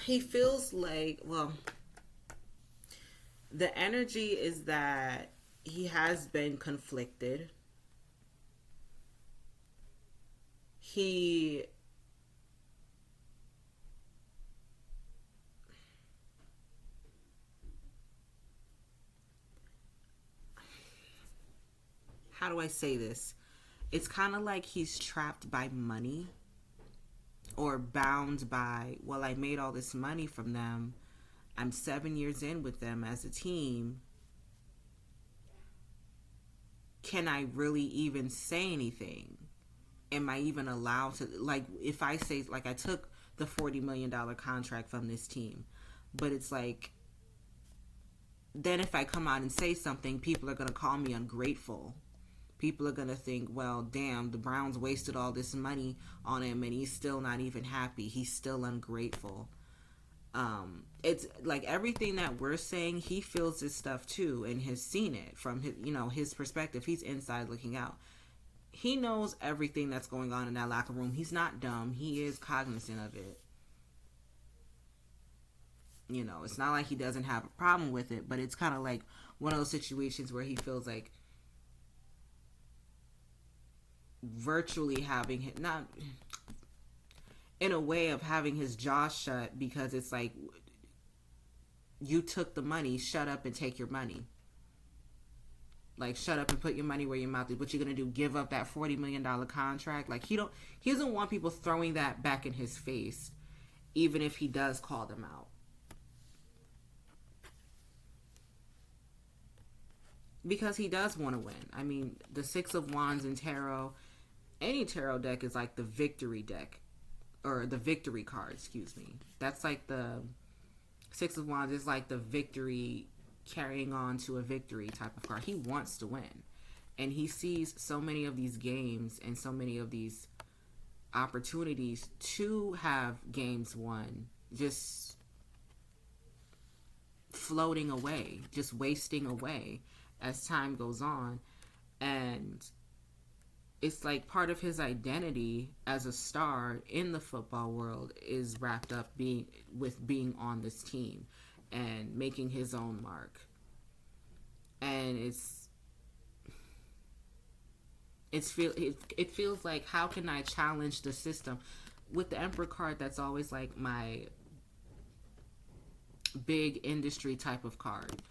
[SPEAKER 1] he feels like, well, the energy is that he has been conflicted. How do I say this? It's kind of like he's trapped by money or bound by, well, I made all this money from them. I'm 7 years in with them as a team. Can I really even say anything? Am I even allowed to, like, if I say, like, I took the $40 million contract from this team, but it's like, then if I come out and say something, people are going to call me ungrateful. People are going to think, well, damn, the Browns wasted all this money on him and he's still not even happy. He's still ungrateful. It's like everything that we're saying, he feels this stuff too and has seen it from his, his perspective. He's inside looking out. He knows everything that's going on in that locker room. He's not dumb. He is cognizant of it. It's not like he doesn't have a problem with it, but it's kind of like one of those situations where he feels like virtually having, not in a way of having his jaw shut, because it's like, you took the money, shut up and take your money. Like, shut up and put your money where your mouth is. What you gonna do? Give up that $40 million contract? Like, he doesn't want people throwing that back in his face, even if he does call them out. Because he does want to win. I mean, the Six of Wands in tarot, any tarot deck is like the victory deck, or the victory card, excuse me. That's like the Six of Wands is like the victory, carrying on to a victory type of card. He wants to win. And he sees so many of these games and so many of these opportunities to have games won just floating away, just wasting away as time goes on. And it's like part of his identity as a star in the football world is wrapped up being on this team and making his own mark. And it feels like, how can I challenge the system? With the Emperor card, that's always like my big industry type of card.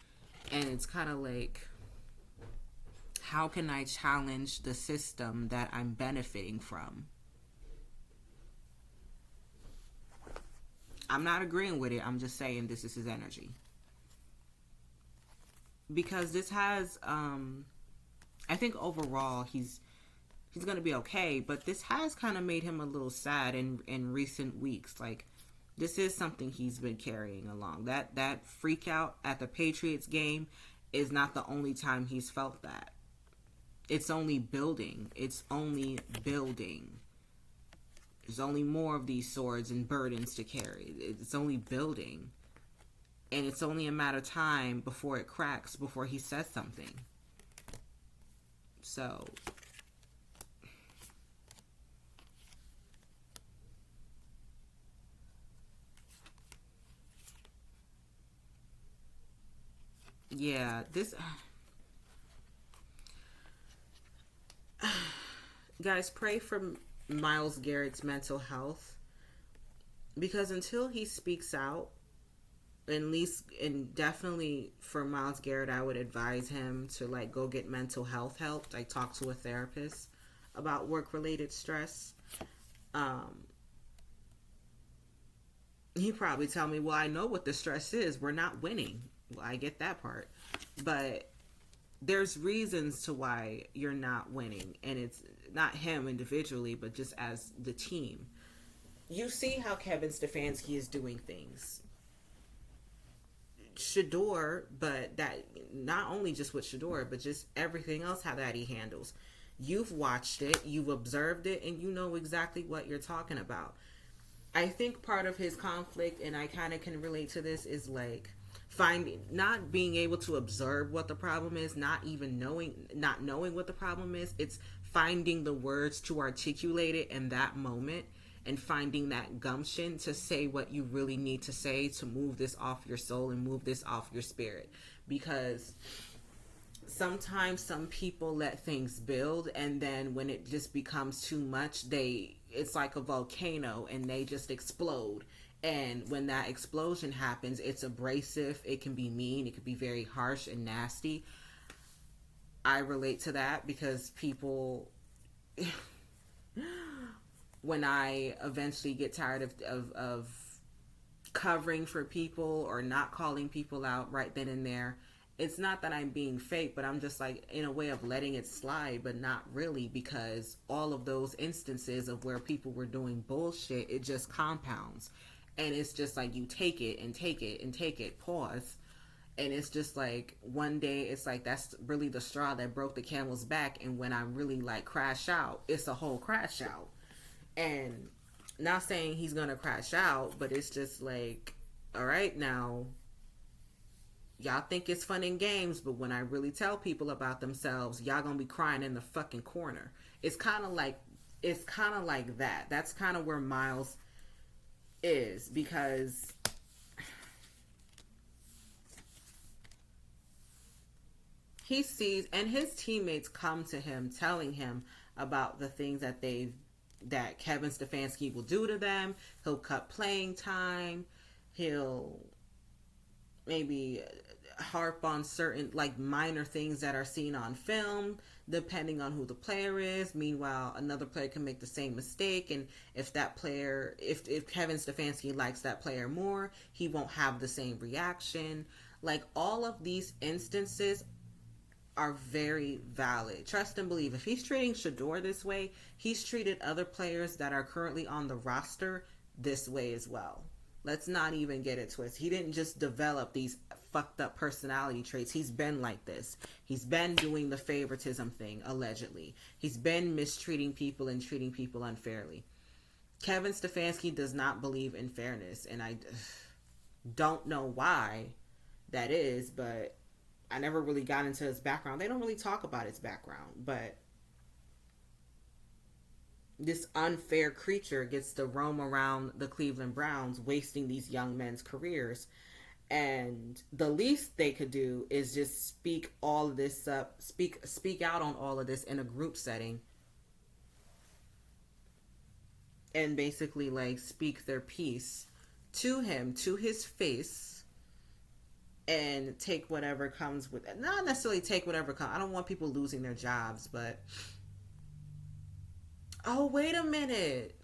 [SPEAKER 1] And it's kind of like, how can I challenge the system that I'm benefiting from? I'm not agreeing with it. I'm just saying this is his energy. Because this has, I think overall he's going to be okay. But this has kind of made him a little sad in recent weeks. Like, this is something he's been carrying along. That freak out at the Patriots game is not the only time he's felt that. It's only building. It's only building. There's only more of these swords and burdens to carry. It's only building. And it's only a matter of time before it cracks, before he says something. So, yeah, this... Guys, pray for Myles Garrett's mental health, because until he speaks out, at least, and definitely for Myles Garrett, I would advise him to like go get mental health help, like talk to a therapist about work-related stress. He probably tell me, well, I know what the stress is. We're not winning. Well, I get that part, but there's reasons to why you're not winning, and it's not him individually, but just as the team. You see how Kevin Stefanski is doing things. Shedeur, but that not only just with Shedeur, but just everything else how that he handles. You've watched it, you've observed it, and you know exactly what you're talking about. I think part of his conflict, and I kind of can relate to this, is like not being able to observe what the problem is, not knowing what the problem is. It's finding the words to articulate it in that moment, and finding that gumption to say what you really need to say to move this off your soul and move this off your spirit. Because sometimes some people let things build, and then when it just becomes too much, it's like a volcano and they just explode. And when that explosion happens, it's abrasive, it can be mean, it can be very harsh and nasty. I relate to that because people, when I eventually get tired of covering for people or not calling people out right then and there, it's not that I'm being fake, but I'm just like in a way of letting it slide, but not really, because all of those instances of where people were doing bullshit, it just compounds. And it's just like you take it and take it and take it, pause. And it's just like one day it's like that's really the straw that broke the camel's back. And when I really like crash out, it's a whole crash out. And not saying he's gonna crash out, but it's just like All right, now y'all think it's fun in games, but when I really tell people about themselves, y'all gonna be crying in the fucking corner. It's kind of like that. That's kind of where Myles is, because he sees, and his teammates come to him telling him about the things that Kevin Stefanski will do to them. He'll cut playing time. He'll maybe harp on certain like minor things that are seen on film, depending on who the player is. Meanwhile, another player can make the same mistake, and if Kevin Stefanski likes that player more, he won't have the same reaction. Like, all of these instances are very valid. Trust and believe. If he's treating Shedeur this way, he's treated other players that are currently on the roster this way as well. Let's not even get it twisted. He didn't just develop these fucked up personality traits. He's been like this. He's been doing the favoritism thing, allegedly. He's been mistreating people and treating people unfairly. Kevin Stefanski does not believe in fairness, and I don't know why that is, but I never really got into his background. They don't really talk about his background, but this unfair creature gets to roam around the Cleveland Browns, wasting these young men's careers. And the least they could do is just speak all of this up, speak out on all of this in a group setting, and basically like speak their piece to him, to his face, and take whatever comes with it. Not necessarily take whatever comes. I don't want people losing their jobs, but oh, wait a minute.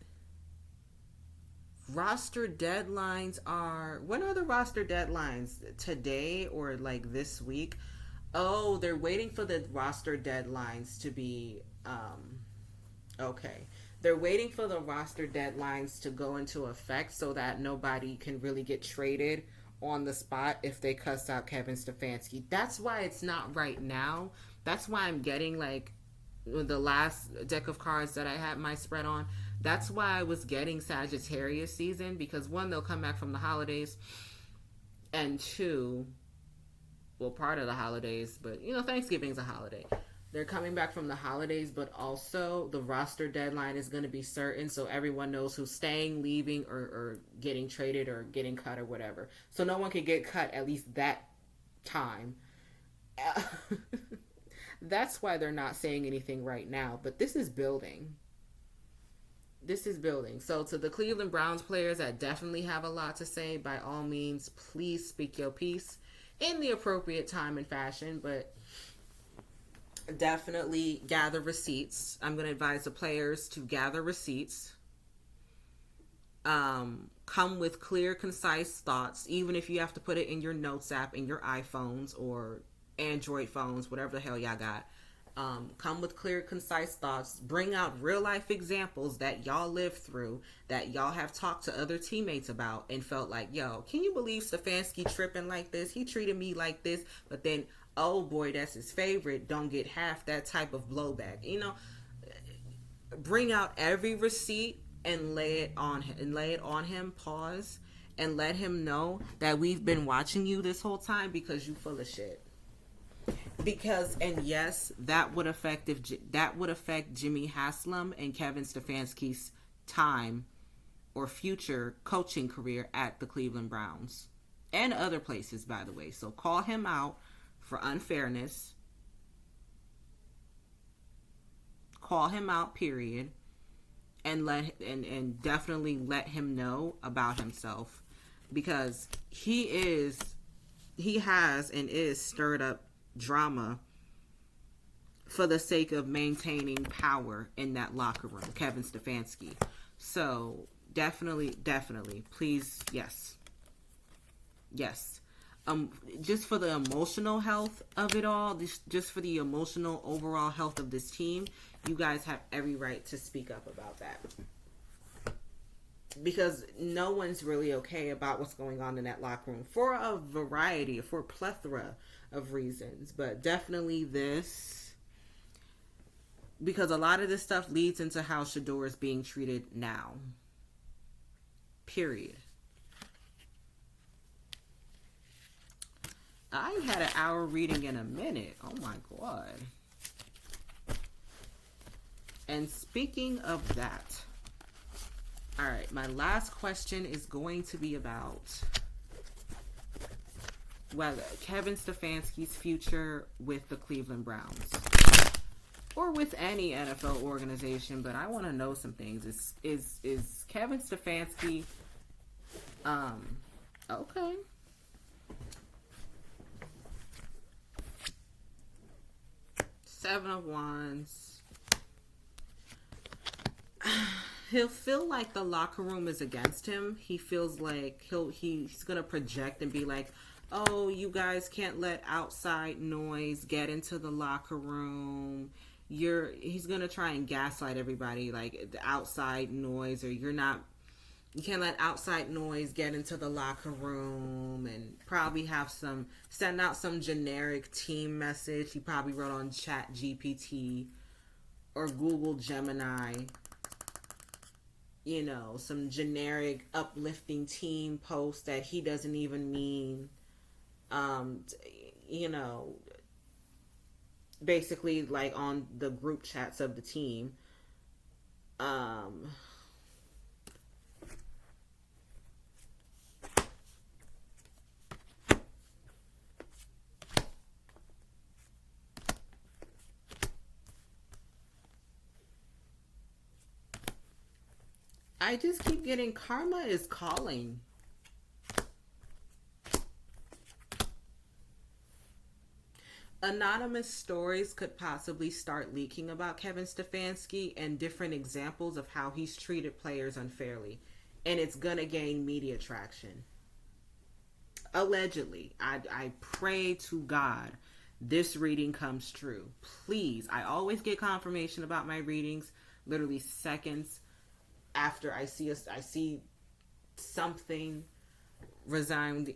[SPEAKER 1] Roster deadlines are... When are the roster deadlines? Today or like this week? Oh, they're waiting for the roster deadlines to be... Okay. They're waiting for the roster deadlines to go into effect so that nobody can really get traded on the spot if they cuss out Kevin Stefanski. That's why it's not right now. That's why I'm getting like... the last deck of cards that I had my spread on, that's why I was getting Sagittarius season, because one, they'll come back from the holidays, and two, well, part of the holidays, but Thanksgiving's a holiday. They're coming back from the holidays, but also the roster deadline is going to be certain, so everyone knows who's staying, leaving, or getting traded or getting cut or whatever. So no one can get cut at least that time. That's why they're not saying anything right now. But this is building. So to the Cleveland Browns players that definitely have a lot to say, by all means, please speak your piece in the appropriate time and fashion. But definitely gather receipts. I'm going to advise the players to gather receipts. Come with clear, concise thoughts, even if you have to put it in your notes app in your iPhones or Android phones, whatever the hell y'all got. Come with clear, concise thoughts. Bring out real life examples that y'all lived through, that y'all have talked to other teammates about and felt like, yo, can you believe Stefanski tripping like this? He treated me like this, but then, oh boy, that's his favorite. Don't get half that type of blowback. Bring out every receipt and lay it on him. Pause and let him know that we've been watching you this whole time because you full of shit. And yes, that would affect Jimmy Haslam and Kevin Stefanski's time or future coaching career at the Cleveland Browns and other places, by the way. So call him out for unfairness. Call him out, period, and definitely let him know about himself, because he has and is stirred up drama for the sake of maintaining power in that locker room, Kevin Stefanski. So definitely, please, yes. Just for the emotional health of it all, just for the emotional overall health of this team, you guys have every right to speak up about that. Because no one's really okay about what's going on in that locker room for a plethora of reasons. But definitely this, because a lot of this stuff leads into how Shedeur is being treated now. Period. I ain't had an hour reading in a minute. Oh my God. And speaking of that, all right, my last question is going to be about whether Kevin Stefanski's future with the Cleveland Browns or with any NFL organization, but I want to know some things. Is Kevin Stefanski okay. Seven of Wands. He'll feel like the locker room is against him. He feels like he's gonna project and be like, "Oh, you guys can't let outside noise get into the locker room." He's gonna try and gaslight everybody, like the outside noise, or you can't let outside noise get into the locker room, and probably send out some generic team message. He probably wrote on Chat GPT or Google Gemini, some generic uplifting team post that he doesn't even mean. Basically like on the group chats of the team. I just keep getting karma is calling. Anonymous stories could possibly start leaking about Kevin Stefanski and different examples of how he's treated players unfairly. And it's going to gain media traction. Allegedly. I pray to God this reading comes true. Please. I always get confirmation about my readings literally seconds after I see something resounding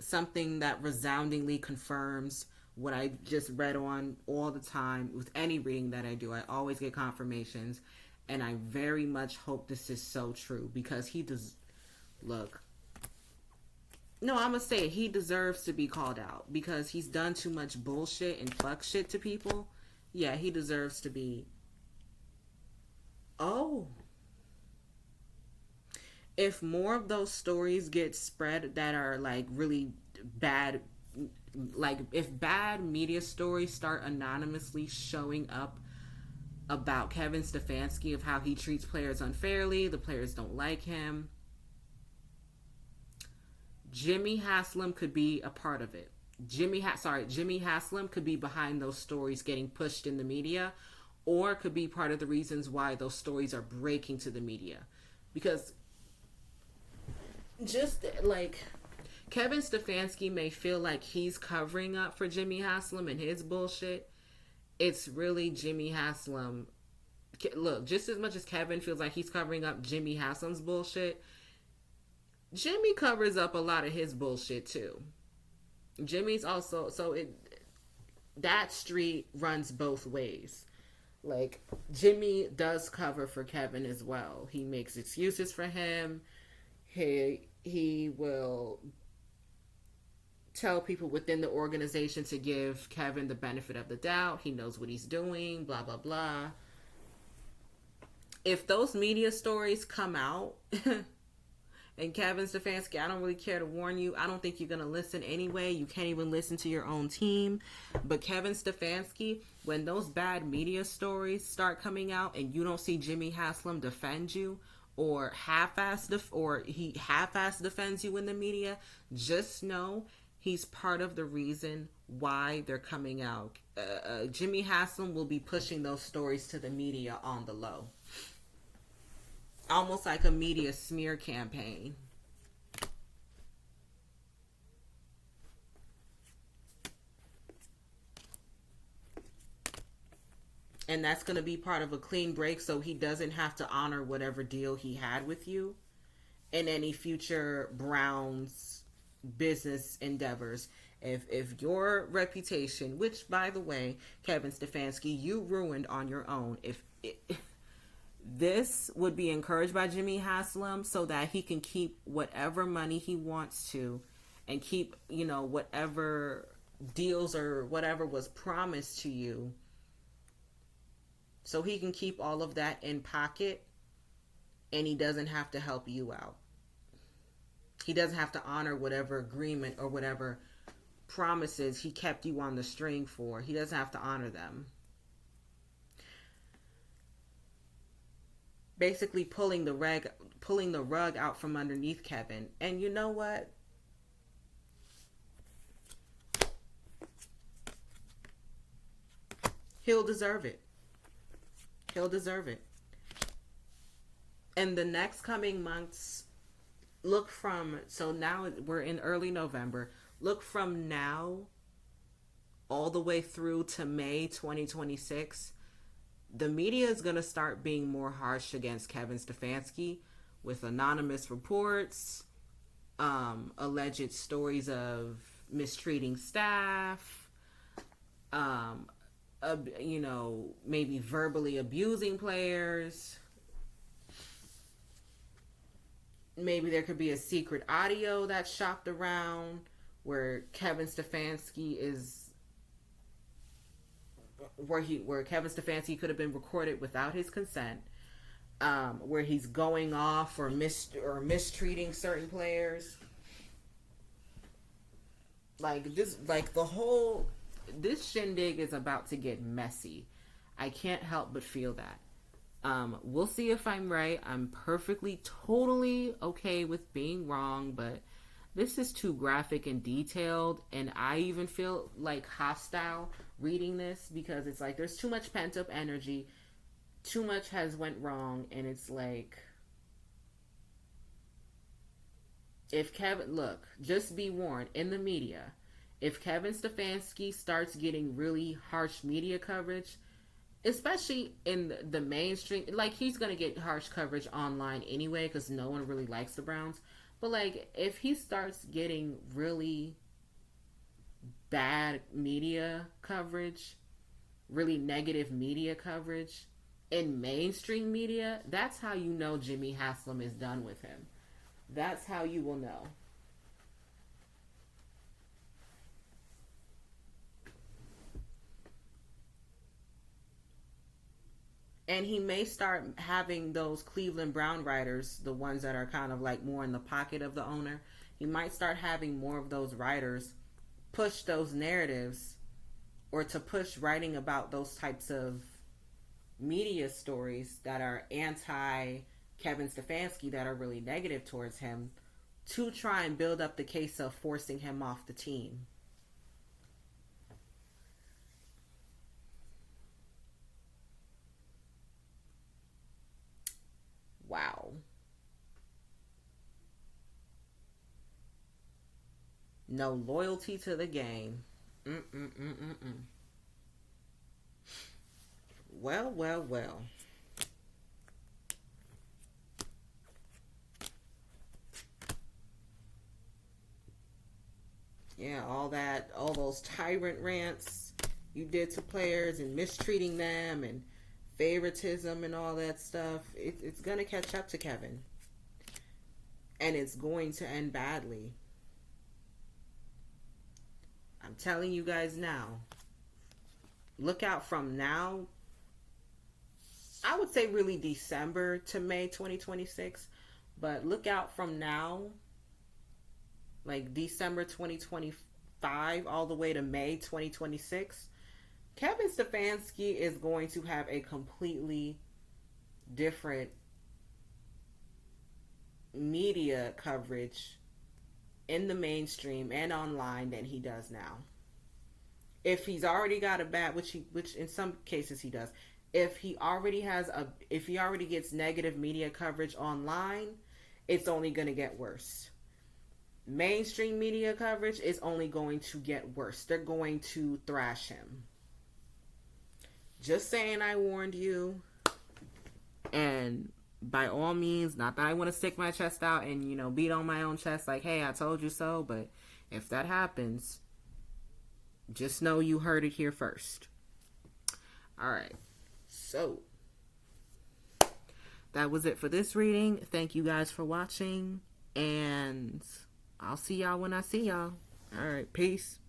[SPEAKER 1] something that resoundingly confirms what I just read on all the time. With any reading that I do, I always get confirmations, and I very much hope this is so true, because he does look. No, I'm gonna say it. He deserves to be called out because he's done too much bullshit and fuck shit to people. Yeah, he deserves to be. Oh. If more of those stories get spread that are like really bad, like if bad media stories start anonymously showing up about Kevin Stefanski, of how he treats players unfairly, the players don't like him, Jimmy Haslam could be a part of it. Jimmy Haslam could be behind those stories getting pushed in the media, or could be part of the reasons why those stories are breaking to the media. Because just like Kevin Stefanski may feel like he's covering up for Jimmy Haslam and his bullshit, it's really Jimmy Haslam. Look, just as much as Kevin feels like he's covering up Jimmy Haslam's bullshit, Jimmy covers up a lot of his bullshit too. Jimmy's also, that street runs both ways. Like, Jimmy does cover for Kevin as well. He makes excuses for him. He will tell people within the organization to give Kevin the benefit of the doubt. He knows what he's doing, blah, blah, blah. If those media stories come out, and Kevin Stefanski, I don't really care to warn you. I don't think you're going to listen anyway. You can't even listen to your own team. But Kevin Stefanski, when those bad media stories start coming out and you don't see Jimmy Haslam defend you, or he half-ass defends you in the media, just know he's part of the reason why they're coming out. Jimmy Haslam will be pushing those stories to the media on the low. Almost like a media smear campaign. And that's going to be part of a clean break, so he doesn't have to honor whatever deal he had with you in any future Browns business endeavors. If your reputation, which by the way, Kevin Stefanski, you ruined on your own, this would be encouraged by Jimmy Haslam so that he can keep whatever money he wants to and keep, whatever deals or whatever was promised to you. So he can keep all of that in pocket and he doesn't have to help you out. He doesn't have to honor whatever agreement or whatever promises he kept you on the string for. He doesn't have to honor them. Basically pulling the rug out from underneath Kevin. And you know what? He'll deserve it. He'll deserve it. In the next coming months, so now we're in early November. Look from now all the way through to May 2026. The media is going to start being more harsh against Kevin Stefanski with anonymous reports, alleged stories of mistreating staff, maybe verbally abusing players. Maybe there could be a secret audio that's shopped around where Kevin Stefanski could have been recorded without his consent, where he's going off or mistreating certain players. This shindig is about to get messy. I can't help but feel that. We'll see if I'm right. I'm perfectly, totally okay with being wrong, but this is too graphic and detailed, and I even feel hostile reading this because it's there's too much pent up energy, too much has went wrong, and it's if Kevin, look, just be warned in the media, if Kevin Stefanski starts getting really harsh media coverage, especially in the mainstream, he's going to get harsh coverage online anyway because no one really likes the Browns. But, if he starts getting really bad media coverage, really negative media coverage in mainstream media, that's how you know Jimmy Haslam is done with him. That's how you will know. And he may start having those Cleveland Brown writers, the ones that are kind of more in the pocket of the owner. He might start having more of those writers push those narratives or to push writing about those types of media stories that are anti-Kevin Stefanski, that are really negative towards him, to try and build up the case of forcing him off the team. Wow. No loyalty to the game. Well. Yeah, all those tyrant rants you did to players and mistreating them and favoritism and all that stuff, it's going to catch up to Kevin. And it's going to end badly. I'm telling you guys now. Look out from now. I would say really December to May 2026. But look out from now. December 2025 all the way to May 2026. Kevin Stefanski is going to have a completely different media coverage in the mainstream and online than he does now. If he's already got a bad, which in some cases he does, if he already gets negative media coverage online, it's only going to get worse. Mainstream media coverage is only going to get worse. They're going to thrash him. Just saying, I warned you. And by all means, not that I want to stick my chest out and, beat on my own chest hey, I told you so. But if that happens, just know you heard it here first. All right. So, that was it for this reading. Thank you guys for watching, and I'll see y'all when I see y'all. All right, peace.